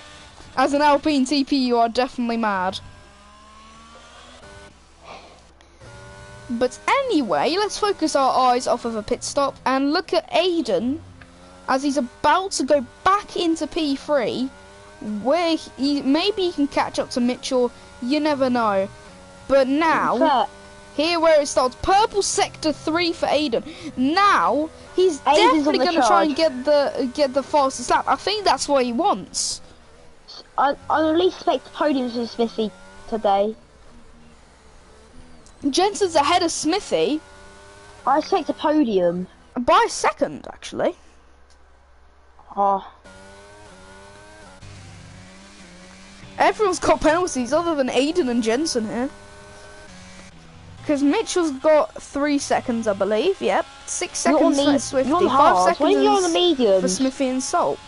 As an Alpine TP, you are definitely mad. But anyway, let's focus our eyes off of a pit stop and look at Aiden as he's about to go back into P3, where maybe he can catch up to Mitchell. You never know. But now. Here where it starts, purple sector 3 for Aiden. Now he's definitely going to try and get the fastest lap. I think that's what he wants. I at least expect podiums for Smithy today. Jensen's ahead of Smithy. I expect a podium. By a second, actually. Oh. Everyone's got penalties other than Aiden and Jensen here. Because Mitchell's got 3 seconds, I believe. Yep, 6 You're on seconds for the- Swifty, you're on 5 hards. When you're on the seconds mediums. for Smithy and Salt.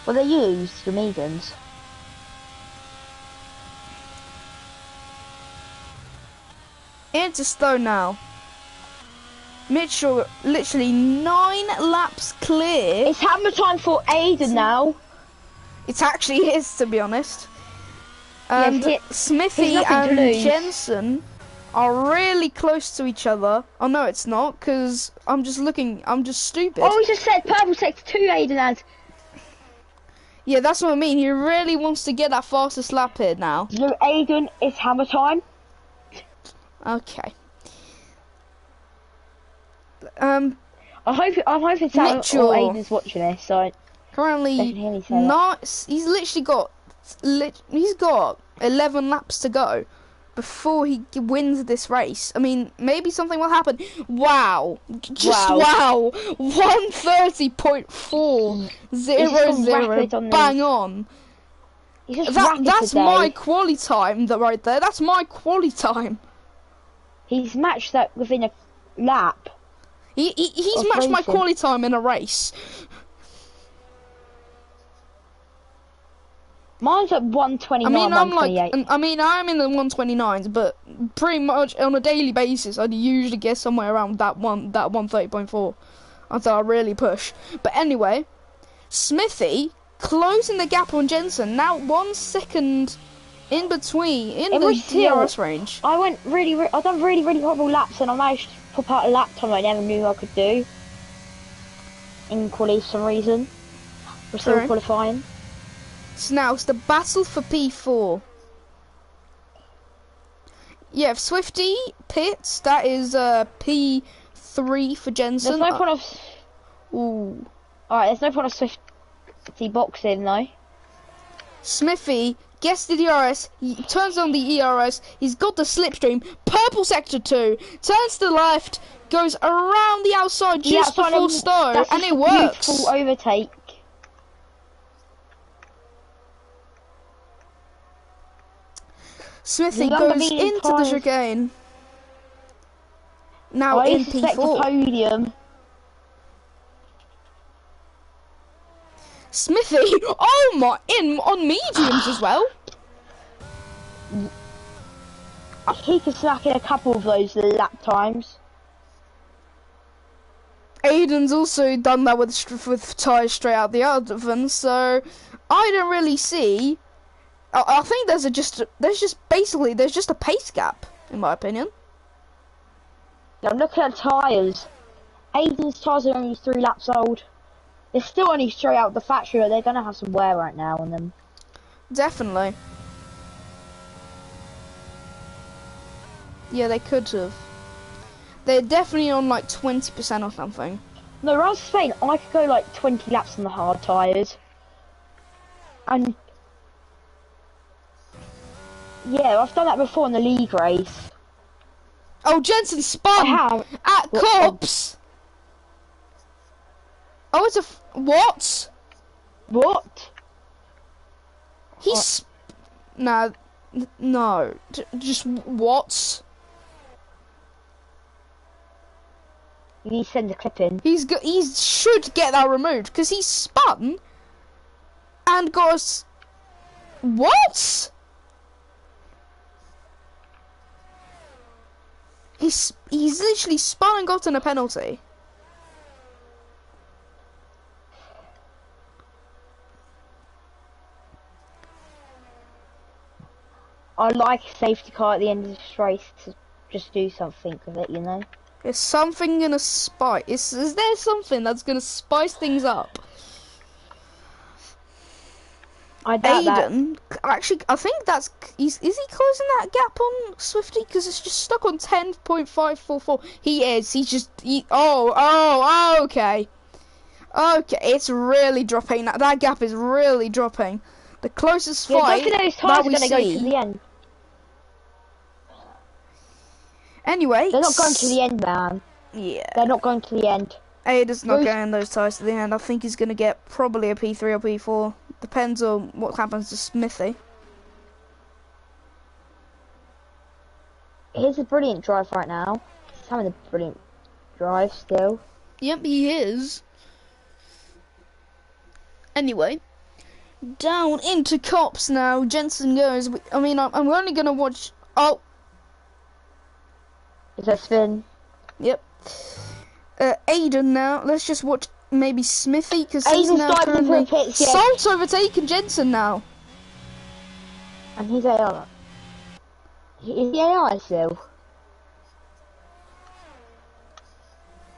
Well, they use the mediums. Into Stone now. Mitchell literally 9 laps clear. It's hammer time for Aiden now. It actually is, to be honest. And Yes, Smithy he's nothing to and lose. Jensen are really close to each other. Oh no, it's not, because I'm just stupid. Oh, we just said purple sector 2 Aiden has. Yeah, that's what I mean. He really wants to get that fastest lap here now. So Aiden, it's hammer time. Okay. I hope it's Sam or Mitchell. Aiden's watching this, so they Currently, can hear me say that. not. He's literally got 11 laps to go before he wins this race. I mean, maybe something will happen. Wow, just wow, 1:30.400, bang on. He's just rapid That's today. my quali time. Right there. That's my quali time. He's matched that within a lap. He's Of matched my racing. quali time in a race. Mine's at 129, I mean, 128. I'm in the 129s, but pretty much on a daily basis, I'd usually get somewhere around that 130.4 until I really push. But anyway, Smithy closing the gap on Jensen, now 1 second in between in It the was still- DRS range. I done really horrible laps, and I managed to pop out a lap time I never knew I could do. In quali for some reason. We're still Sorry? qualifying. So now it's the battle for P4. Yeah, if Swifty pits, that is P3 for Jensen. There's no point of... Ooh. Alright, there's no point of Swifty boxing, though. Smithy gets the DRS, he turns on the ERS, he's got the slipstream, purple sector 2, turns to the left, goes around the outside just before Stowe, That's and a it works. beautiful overtake. Smithy The goes unbelievable into the prize. chicane. Now I in suspect the P4. podium. Smithy, oh my, on mediums as well. He could slack in a couple of those lap times. Aiden's also done that with tyres straight out the oven, so I don't really see. I think there's just a pace gap, in my opinion. I'm looking at tyres. Aiden's tyres are only 3 laps old. They're still only straight out the factory, but they're going to have some wear right now on them. Definitely. Yeah, they could have. They're definitely on like 20% or something. No, around Spain, I could go like 20 laps on the hard tyres. And yeah, I've done that before in the league race. Oh, Jensen spun I have. at What? Cobbs. Oh, it's a what? What? He's no, just what? You need to send the clip in. He should get that removed because he spun and got us. What? He's literally spun and gotten a penalty. I like a safety car at the end of this race to just do something with it, you know? Is something gonna spice? Is there something that's gonna spice things up? I doubt that. Aiden, actually, I think is he closing that gap on Swifty? Because it's just stuck on 10.544. He is. Oh, okay. Okay, it's really dropping. That gap is really dropping. The closest Yeah, fight don't think those that tyres are we going to go see. to the end. Anyway, They're not going to the end, man. Yeah, They're not going to the end. Aiden's not Bruce- getting those tyres to the end. I think he's going to get probably a P3 or P4. Depends on what happens to Smithy. Here's a brilliant drive right now. He's having a brilliant drive still. Yep, he is. Anyway, down into cops now. Jensen goes. I mean, I'm only gonna watch. Oh, Is that spin? yep. Aiden now. Let's just watch maybe Smithy because he's Aiden's now diving for currently. a pitch, yeah. Salt's overtaken Jensen now. And he's AI. Is he AI still?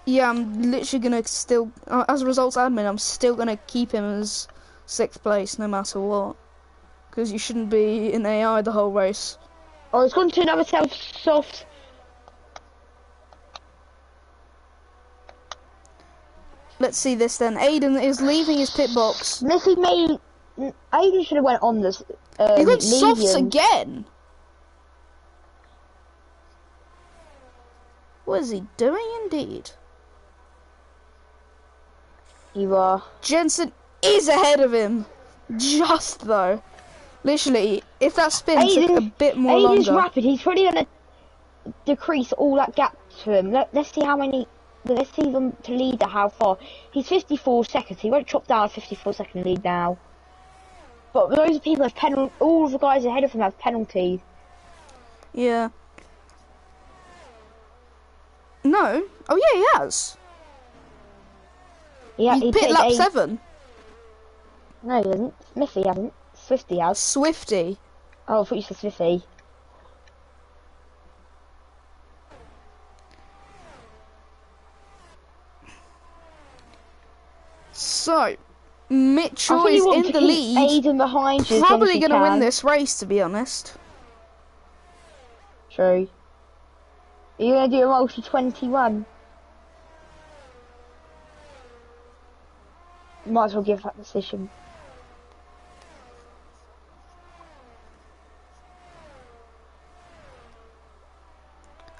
Yeah, I'm literally gonna still, as a results admin, I'm still gonna keep him as 6th place no matter what. Because you shouldn't be in AI the whole race. Oh, it's gone to another soft. Let's see this then. Aiden is leaving his pit box. Missy made. Aiden should have went on this. He got softs medium. again. What is he doing indeed? You are. Jensen is ahead of him. Just though. Literally, if that spin took a bit more Aiden's longer. rapid. He's probably gonna decrease all that gap to him. Let's see how many. Let's see them to lead at how far. He's 54 seconds. He won't chop down a 54-second lead now. But those are people have all of the guys ahead of him have penalties. Yeah. No. Oh yeah, he has. Yeah, he pit lap 7. No, he hasn't. Smithy hasn't. Swifty has. Swifty. Oh, I thought you said Swifty. So, Mitchell is in the lead. Aiden behind you. Probably going to win this race, to be honest. True. Are you going to do a multi 21? Might as well give that decision.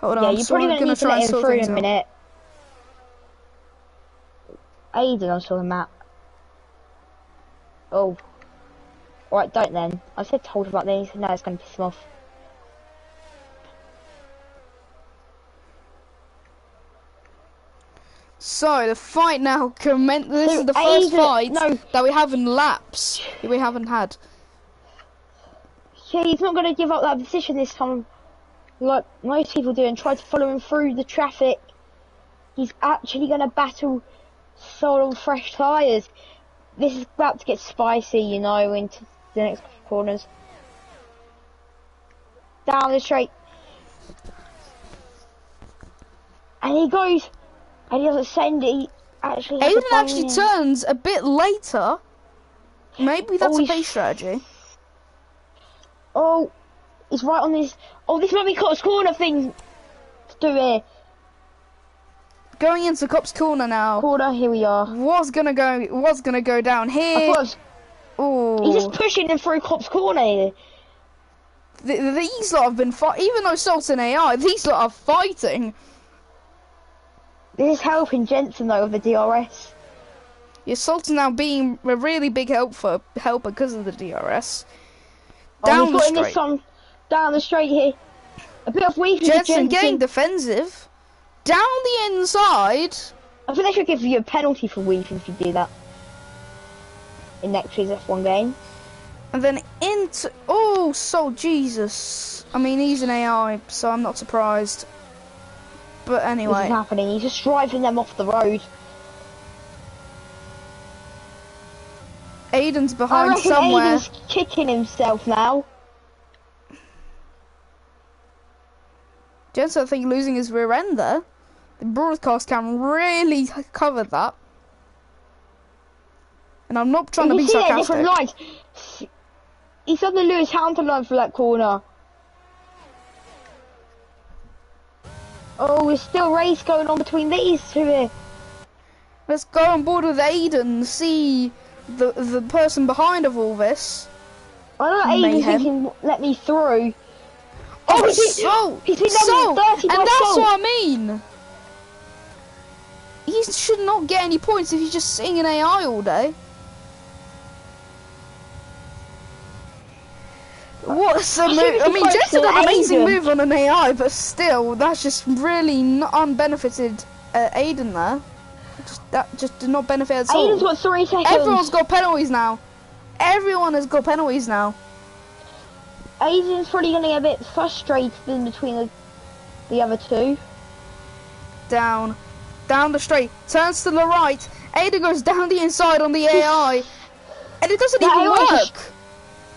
Hold on, Yeah, you're probably going to need to let him through in a minute. Aiden, I'm talking about. Oh. Alright, don't then. I said told about these, now it's going to piss him off. So, the fight now commences. This is the first fight that we have in laps that we haven't had. Yeah, he's not going to give up that position this time, like most people do, and try to follow him through the traffic. He's actually going to battle sold on fresh tyres. This is about to get spicy, you know, into the next corners. Down the straight. And he goes, and he doesn't send it, he actually has Aiden actually turns a bit later. Maybe that's a base strategy. Oh, he's right on this. Oh, this might be Cops Corner thing to do here. Going into Cops Corner now. Corner, here we are. Was gonna go down here. Oh, he's just pushing him through Cops Corner here. These lot have been fighting, even though Salt's in AI, these lot are fighting. This is helping Jensen though with the DRS. Yeah, Salt's now being a really big helper because of the DRS. Down the straight. This one down the straight here. A bit of weakness. Jensen getting defensive. Down the inside. I think they should give you a penalty for weaving if you do that in next year's F1 game. And then into oh, Salt, Jesus. I mean, he's an AI, so I'm not surprised. But anyway, this is happening. He's just driving them off the road. Aiden's behind somewhere. Aiden's kicking himself now. Jensen, I think, losing his rear end there. The broadcast cam really covered that. And I'm not trying to be sarcastic. Different lines. He's on the Lewis Hamilton line for that corner. Oh, there's still a race going on between these two here. Let's go on board with Aiden and see the person behind of all this. I know Aiden's thinking, let me through. Oh, he's been Salt, and that's what I mean. He should not get any points if he's just sitting in AI all day. What's the I think move? it's I mean, close Jensen to got an amazing Aiden. move on an AI, but still, that's just really not unbenefited Aiden there. That just did not benefit at Aiden's all. got 3 seconds. Everyone's got penalties now. Everyone has got penalties now. Aiden's probably going to get a bit frustrated in between the other two. Down the straight, turns to the right. Aiden goes down the inside on the AI, and it doesn't even work.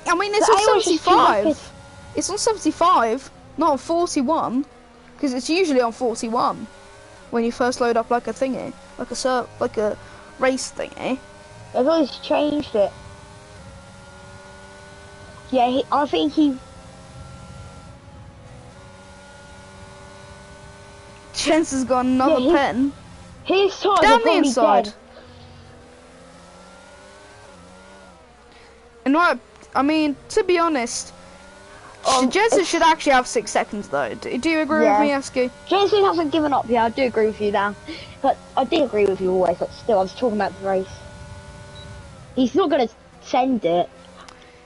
I mean, it's on 75. It's on 75, not on 41, because it's usually on 41 when you first load up like a thingy, like a race thingy. They've always changed it. Yeah, I think he. Jensen's got another pen. His tires Down are the probably inside. dead. And right, I mean, to be honest, Jensen should actually have 6 seconds though. Do you agree with me, Eski? Jensen hasn't given up yet. I do agree with you now, but I do agree with you always. But still, I was talking about the race. He's not gonna send it.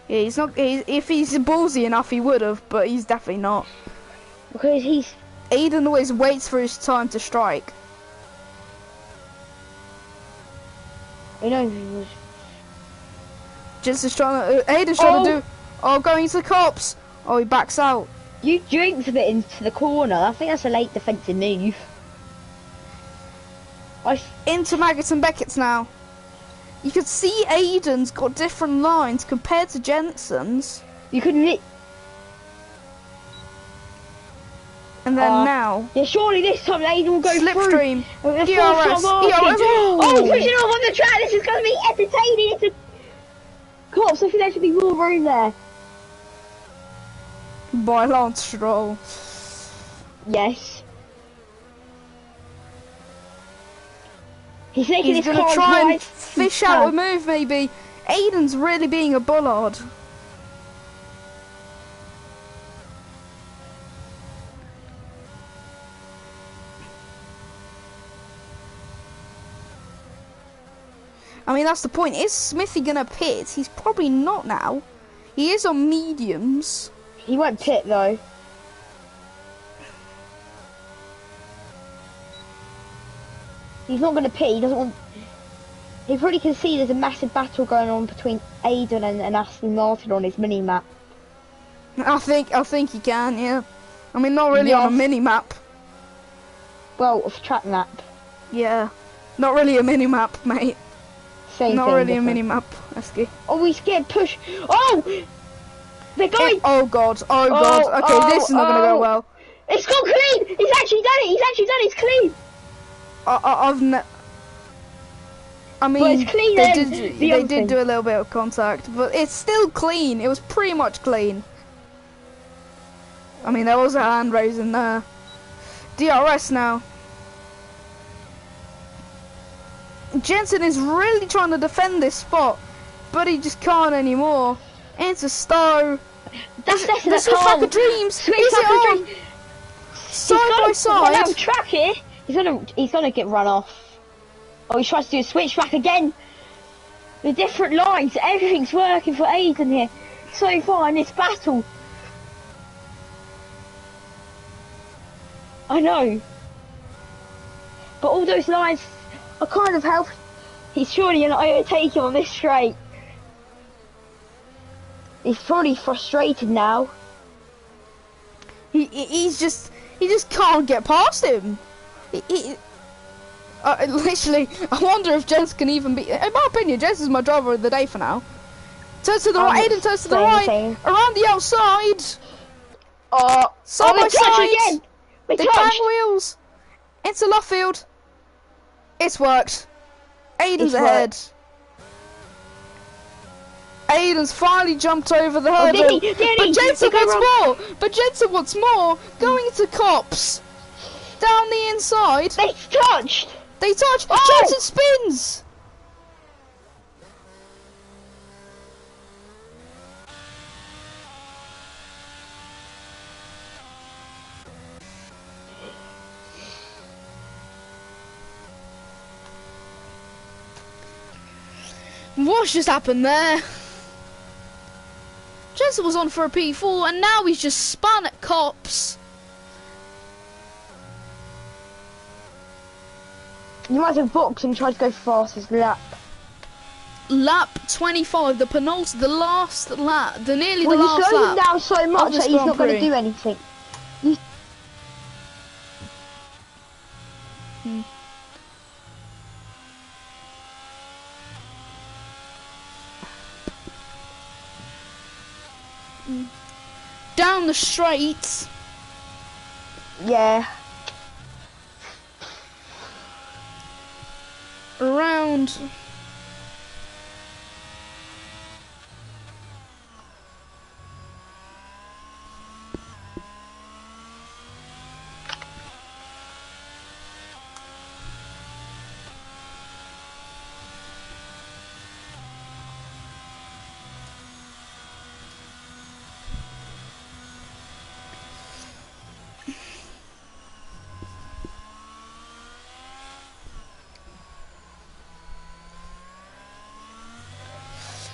Yeah, he's not. If he's ballsy enough, he would have, but he's definitely not. Because he's. Aiden always waits for his time to strike. You know. Jensen's trying to. Aiden's trying to do. Oh, going to the cops. Oh, he backs out. You jinxed a bit into the corner. I think that's a late defensive move. Into Maggots and Beckett's now. You can see Aiden's got different lines compared to Jensen's. You couldn't. And then now. Yeah, surely this time Aiden will go Slipstream. through. ERS. Oh, pushing off on the track. This is going to be entertaining. It's a. Cops, I think there should be more room there. By Lance Stroll. Yes. He's making He's his going to try and twice. fish out a move, maybe. Aiden's really being a bollard. I mean, that's the point. Is Smithy going to pit? He's probably not now. He is on mediums. He won't pit, though. He's not going to pit. He doesn't want... He probably can see there's a massive battle going on between Aiden and Aston Martin on his mini-map. I think he can, yeah. I mean, not really on a mini-map. Well, a track map. Yeah. Not really a mini-map, mate. Not really a mini-map, Eski. Oh, he's getting pushed. Oh! They're going... Oh, God. Oh, God. Okay, this is not going to go well. It's gone clean! He's actually done it! He's actually done it! It's clean! I mean, but it's clean they did do a little bit of contact, but it's still clean. It was pretty much clean. I mean, there was a hand raising there. DRS now. Jensen is really trying to defend this spot, but he just can't anymore. Into Stowe. That's the Switch Back of Dreams. Is it on? Side by side. Track here. He's gonna get run off. Oh, he tries to do a switchback again. The different lines, everything's working for Aiden here so far in this battle. I know. But all those lines are kind of helping. He's surely going to overtake him on this straight. He's probably frustrated now. He just can't get past him. Literally, I wonder if Jens can even be. In my opinion, Jens is my driver of the day for now. Turns to the right, Aiden turns to the right, around the outside. Side by side. Again. They bang wheels into left field. It's worked. Aiden's ahead. Aiden's finally jumped over the hurdle. But Jensen wants more. But Jensen wants more. Going to cops. Down the inside. They touched. They touch. Oh! Jensen spins. What's just happened there? Jensen was on for a P4 and now he's just spun at cops. You might have boxed and tried to go fastest lap. Lap 25, the last lap, nearly well, the last lap. You slowed him down so much that he's not going to do anything. Down the straight. Yeah. Around.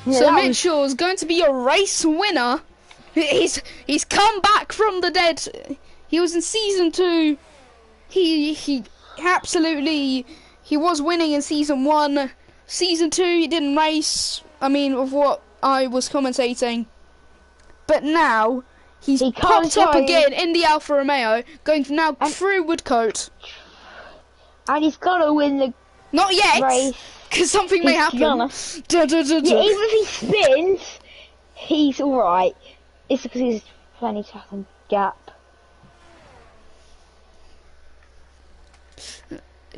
Yeah, so Mitchell's going to be a race winner. He's come back from the dead. He was in season 2. He absolutely he was winning in season 1. Season 2 he didn't race. I mean, of what I was commentating. But now he's popped up again in the Alfa Romeo, going now through Woodcote. And he's gonna win the not yet, race. Because something may happen. Yeah, even if he spins, he's alright. It's because he's 20-second gap.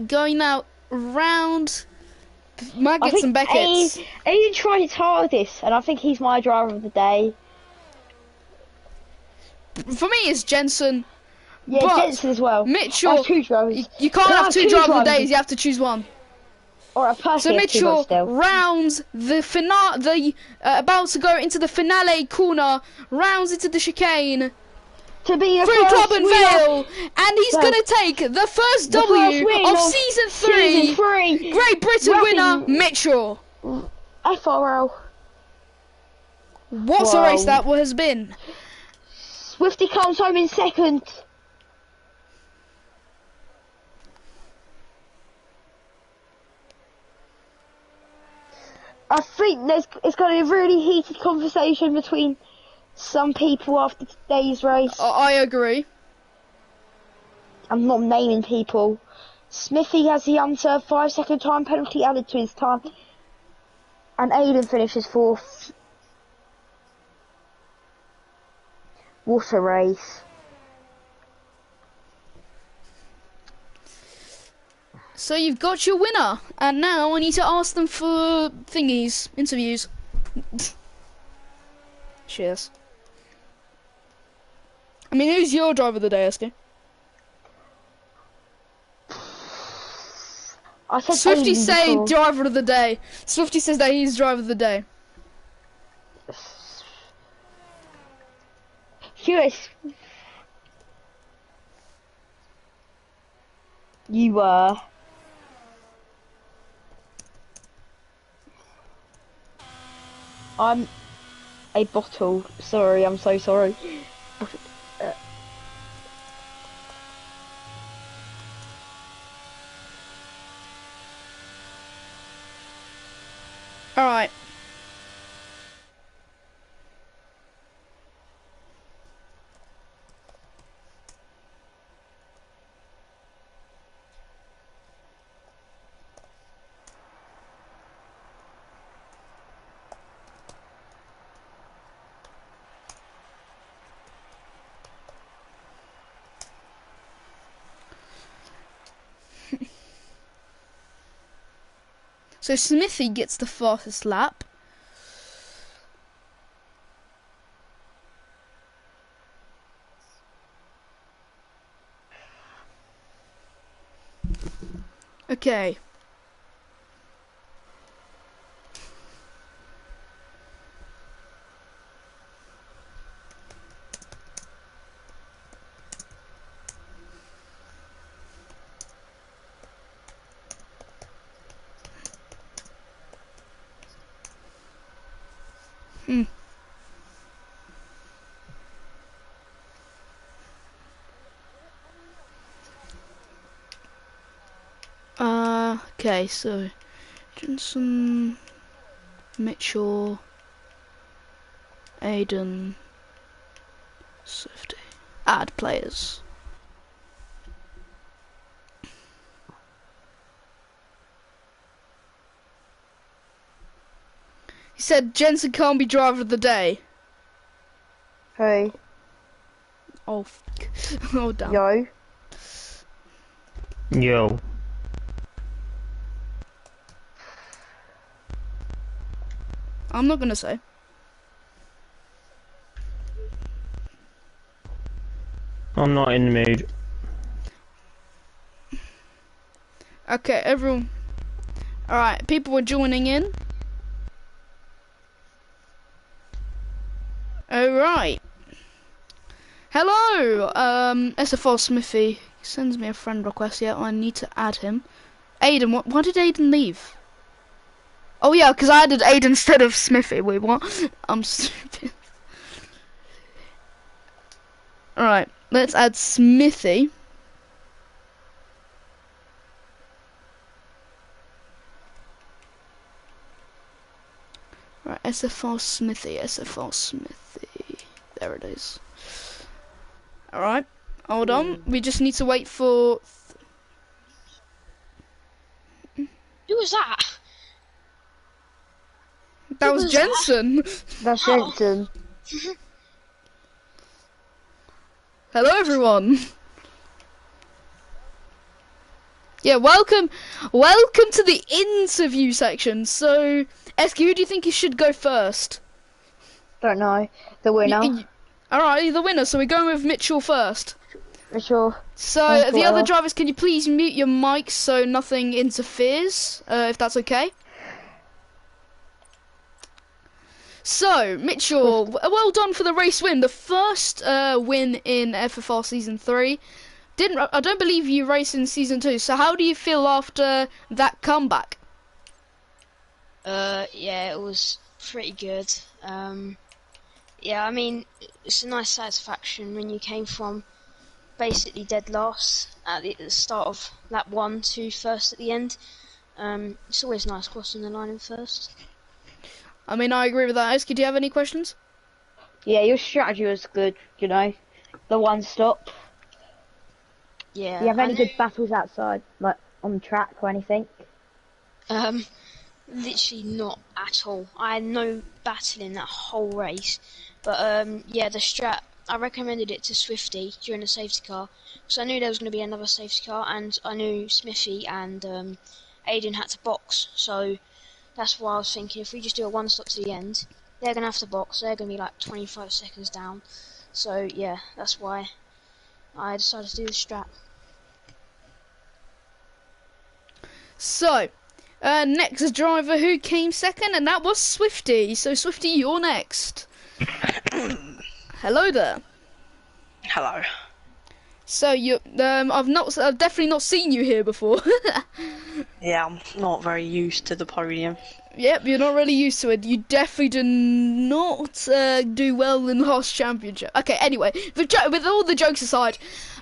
Going now round Maggots and Beckett's. Aiden tried his hardest, and I think he's my driver of the day. For me, it's Jensen. Yeah, Jensen as well. Mitchell, two drivers. You can't have two drivers of the days. You have to choose one. Or a person. So Mitchell rounds the finale. About to go into the finale corner. Rounds into the chicane. To be a through Club and Vale, and he's going to take the first W of season 3. Great Britain winner, Mitchell. FRL. What a race that has been. Swifty comes home in second. I think it's going to be a really heated conversation between some people after today's race. I agree. I'm not naming people. Smithy has the unserved 5-second time penalty added to his time. And Aiden finishes 4th. What a race. So you've got your winner, and now I need to ask them for thingies, interviews. Cheers. I mean, who's your driver of the day, SK? I said Swifty saying driver of the day. Swifty says that he's driver of the day. Curious. You were. I'm a bottle. Sorry, I'm so sorry. Alright. So Smithy gets the fastest lap. Okay. Okay, so Johnson, Mitchell, Aiden, Swifty. Add players. He said Jensen can't be driver of the day. Hey. Oh, oh damn. Yo. Yo. I'm not gonna say. I'm not in the mood. Okay, everyone. Alright, people are joining in. Alright. Hello! SFR Smithy sends me a friend request. Yeah, I need to add him. Aiden, why did Aiden leave? Oh yeah, because I added Aiden instead of Smithy. Wait, what? I'm stupid. Alright, let's add Smithy. Right, SFR Smithy, SFR Smithy. There it is. Alright, hold on. We just need to wait for... Who was that? That Who was was Jensen. That's Oh. Jensen. Hello everyone. Yeah, welcome to the interview section. So, Eski, who do you think you should go first? Don't know. The winner. Alright, the winner, so we're going with Mitchell first. For sure. So, the other well. drivers, can you please mute your mics so nothing interferes, if that's okay? So, Mitchell, well done for the race win. The first win in FFR Season 3. I don't believe you raced in Season 2, so how do you feel after that comeback? Yeah, it was pretty good. Yeah, I mean, it's a nice satisfaction when you came from basically dead last at the start of lap 1 to first at the end. It's always nice crossing the line in first. I mean, I agree with that. Eski, do you have any questions? Yeah, your strategy was good, you know. The one stop. Yeah, Do you have I any knew, good battles outside, like on track or anything? literally not at all. I had no battle in that whole race. But yeah, the strat, I recommended it to Swifty during the safety car because I knew there was going to be another safety car, and I knew Smithy and Aiden had to box. So that's why I was thinking if we just do a one stop to the end, they're going to have to box. They're going to be like 25 seconds down. So yeah, that's why I decided to do the strat. So, next driver who came second, and that was Swifty. So, Swifty, you're next. Hello there. Hello. So I've definitely not seen you here before. Yeah, I'm not very used to the podium. Yep, you're not really used to it. You definitely do not do well in the last championship. Okay, anyway, with all the jokes aside,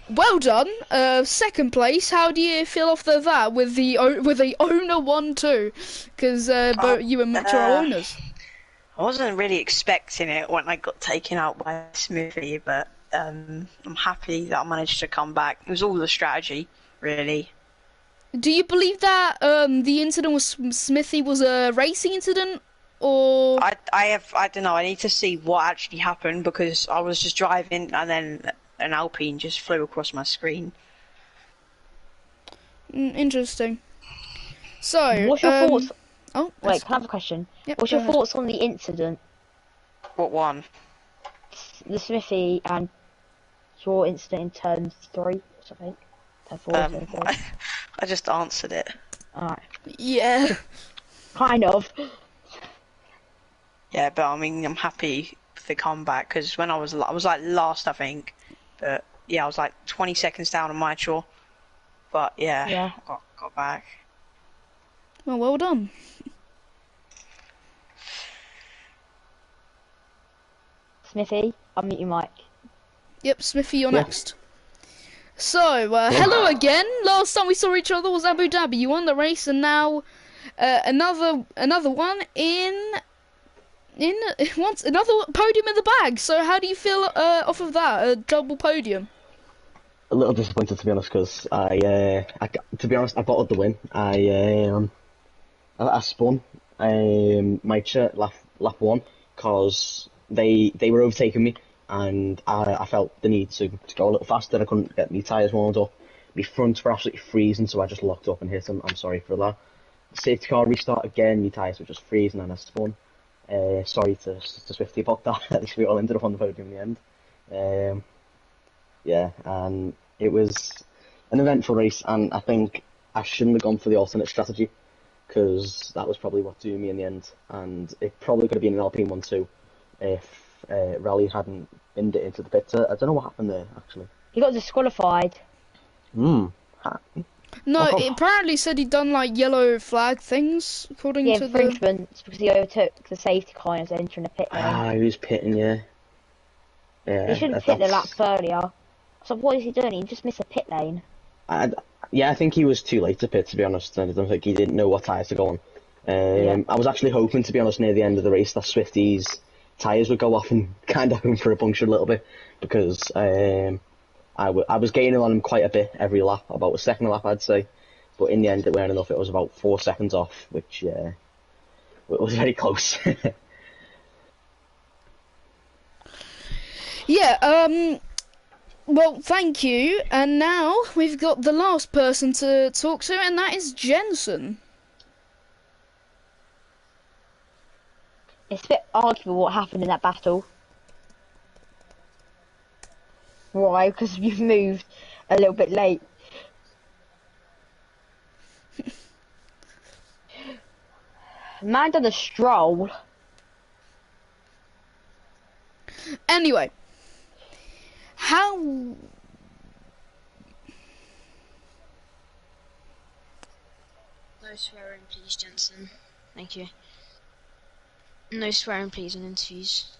well done. Second place. How do you feel after that with the owner 1-2? Because both you and Mitch are owners. I wasn't really expecting it when I got taken out by Smithy, but I'm happy that I managed to come back. It was all the strategy, really. Do you believe that the incident with Smithy was a racing incident, or? I don't know. I need to see what actually happened because I was just driving and then an Alpine just flew across my screen. Interesting. So, What's your thoughts? Oh, Wait, can I have a question? Yep, What's go your ahead. thoughts on the incident? What one? The Smithy and your incident in turn 3 or something? Turn 4 or turn 3? I just answered it. Alright. Yeah. Kind of. Yeah, but I mean, I'm happy with the comeback because when I was like last, I think. But yeah, I was like 20 seconds down on my chore. But yeah. Got back. Well done. Smithy, unmute your mic. Yep, Smithy, you're Yeah. next. So, hello again. Last time we saw each other was Abu Dhabi. You won the race, and now another one in once another podium in the bag. So, how do you feel off of that? A double podium. A little disappointed, to be honest, because to be honest, I bottled the win. I spun my church lap one because they were overtaking me, and I felt the need to go a little faster. I couldn't get my tyres warmed up. My fronts were absolutely freezing, so I just locked up and hit them. I'm sorry for that. Safety car restart again. My tyres were just freezing, and I spun. Sorry to Swifty about that. At least we all ended up on the podium in the end. Yeah, and it was an eventful race, and I think I shouldn't have gone for the alternate strategy, because that was probably what doomed me in the end, and it probably could have been an Alpine 1-2 if Raleigh hadn't binned it into the pit. I don't know what happened there, actually. He got disqualified. No, it apparently said he'd done like yellow flag things, according to the... infringements, because he overtook the safety car and was entering the pit lane. He was pitting, yeah. He should have hit the lap earlier. So what is he doing? He just missed a pit lane. Yeah, I think he was too late to pit, to be honest. I don't think he didn't know what tyres to go on. I was actually hoping, to be honest, near the end of the race that Swifty's tyres would go off and kind of home for a puncture a little bit, because I was gaining on him quite a bit every lap, about a second a lap, I'd say. But in the end, it weren't enough. It was about 4 seconds off, which was very close. Yeah, well, thank you. And now we've got the last person to talk to, and that is Jensen. It's a bit arguable what happened in that battle. Why? Because you've moved a little bit late. Man done a stroll. Anyway. How... No swearing, please, Jensen. Thank you. No swearing, please, in interviews.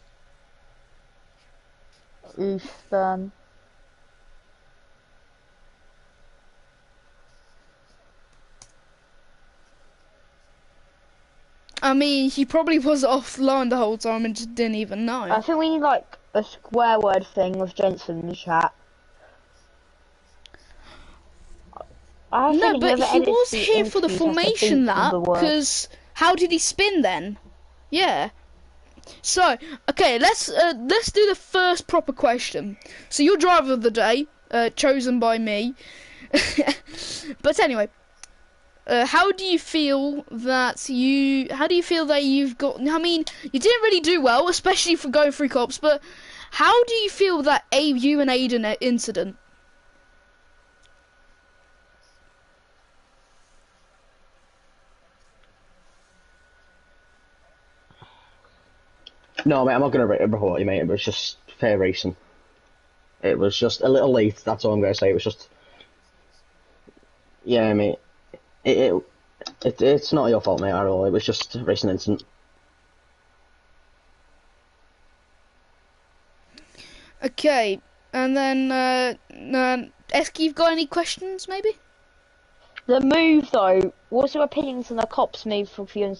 I mean, he probably was offline the whole time and just didn't even know. I think we need like a square word thing with Jensen in the chat. No, but he was here for the formation lap, because how did he spin then? Yeah. So, okay, let's do the first proper question. So, your driver of the day, chosen by me. But anyway, how do you feel that you've got? I mean, you didn't really do well, especially for going through cops. But how do you feel that you and Aiden incident? No, mate, I'm not going to report you, mate. It was just fair racing. It was just a little late, that's all I'm going to say. It was just... Yeah, mate. It's not your fault, mate, at all. It was just a racing incident. Okay, and then, Eski, you've got any questions, maybe? The move, though. What's your opinions on the cops move for you?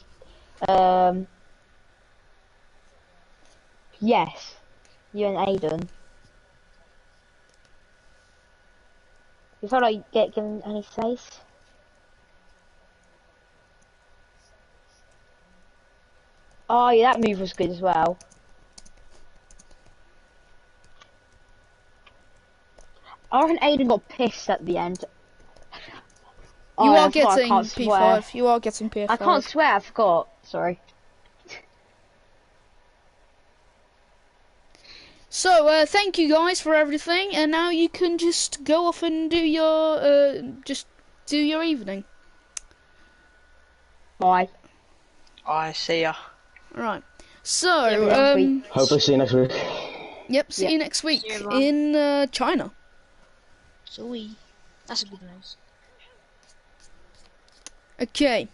Yes, you and Aiden. You felt like you get given any space? Oh yeah, that move was good as well. I reckon Aiden got pissed at the end. You are getting P5. You are getting P5. I can't swear, I forgot. Sorry. So, thank you guys for everything, and now you can just go off and do your evening. Bye. I see ya. Right. So, hopefully see you next week. Yep, see you next week in China. Sweet. That's a good news. Okay.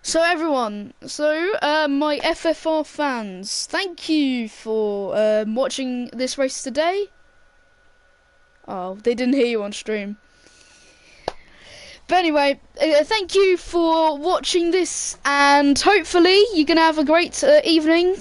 So everyone, my FFR fans, thank you for watching this race today. Oh, they didn't hear you on stream. But anyway, thank you for watching this, and hopefully you're going to have a great evening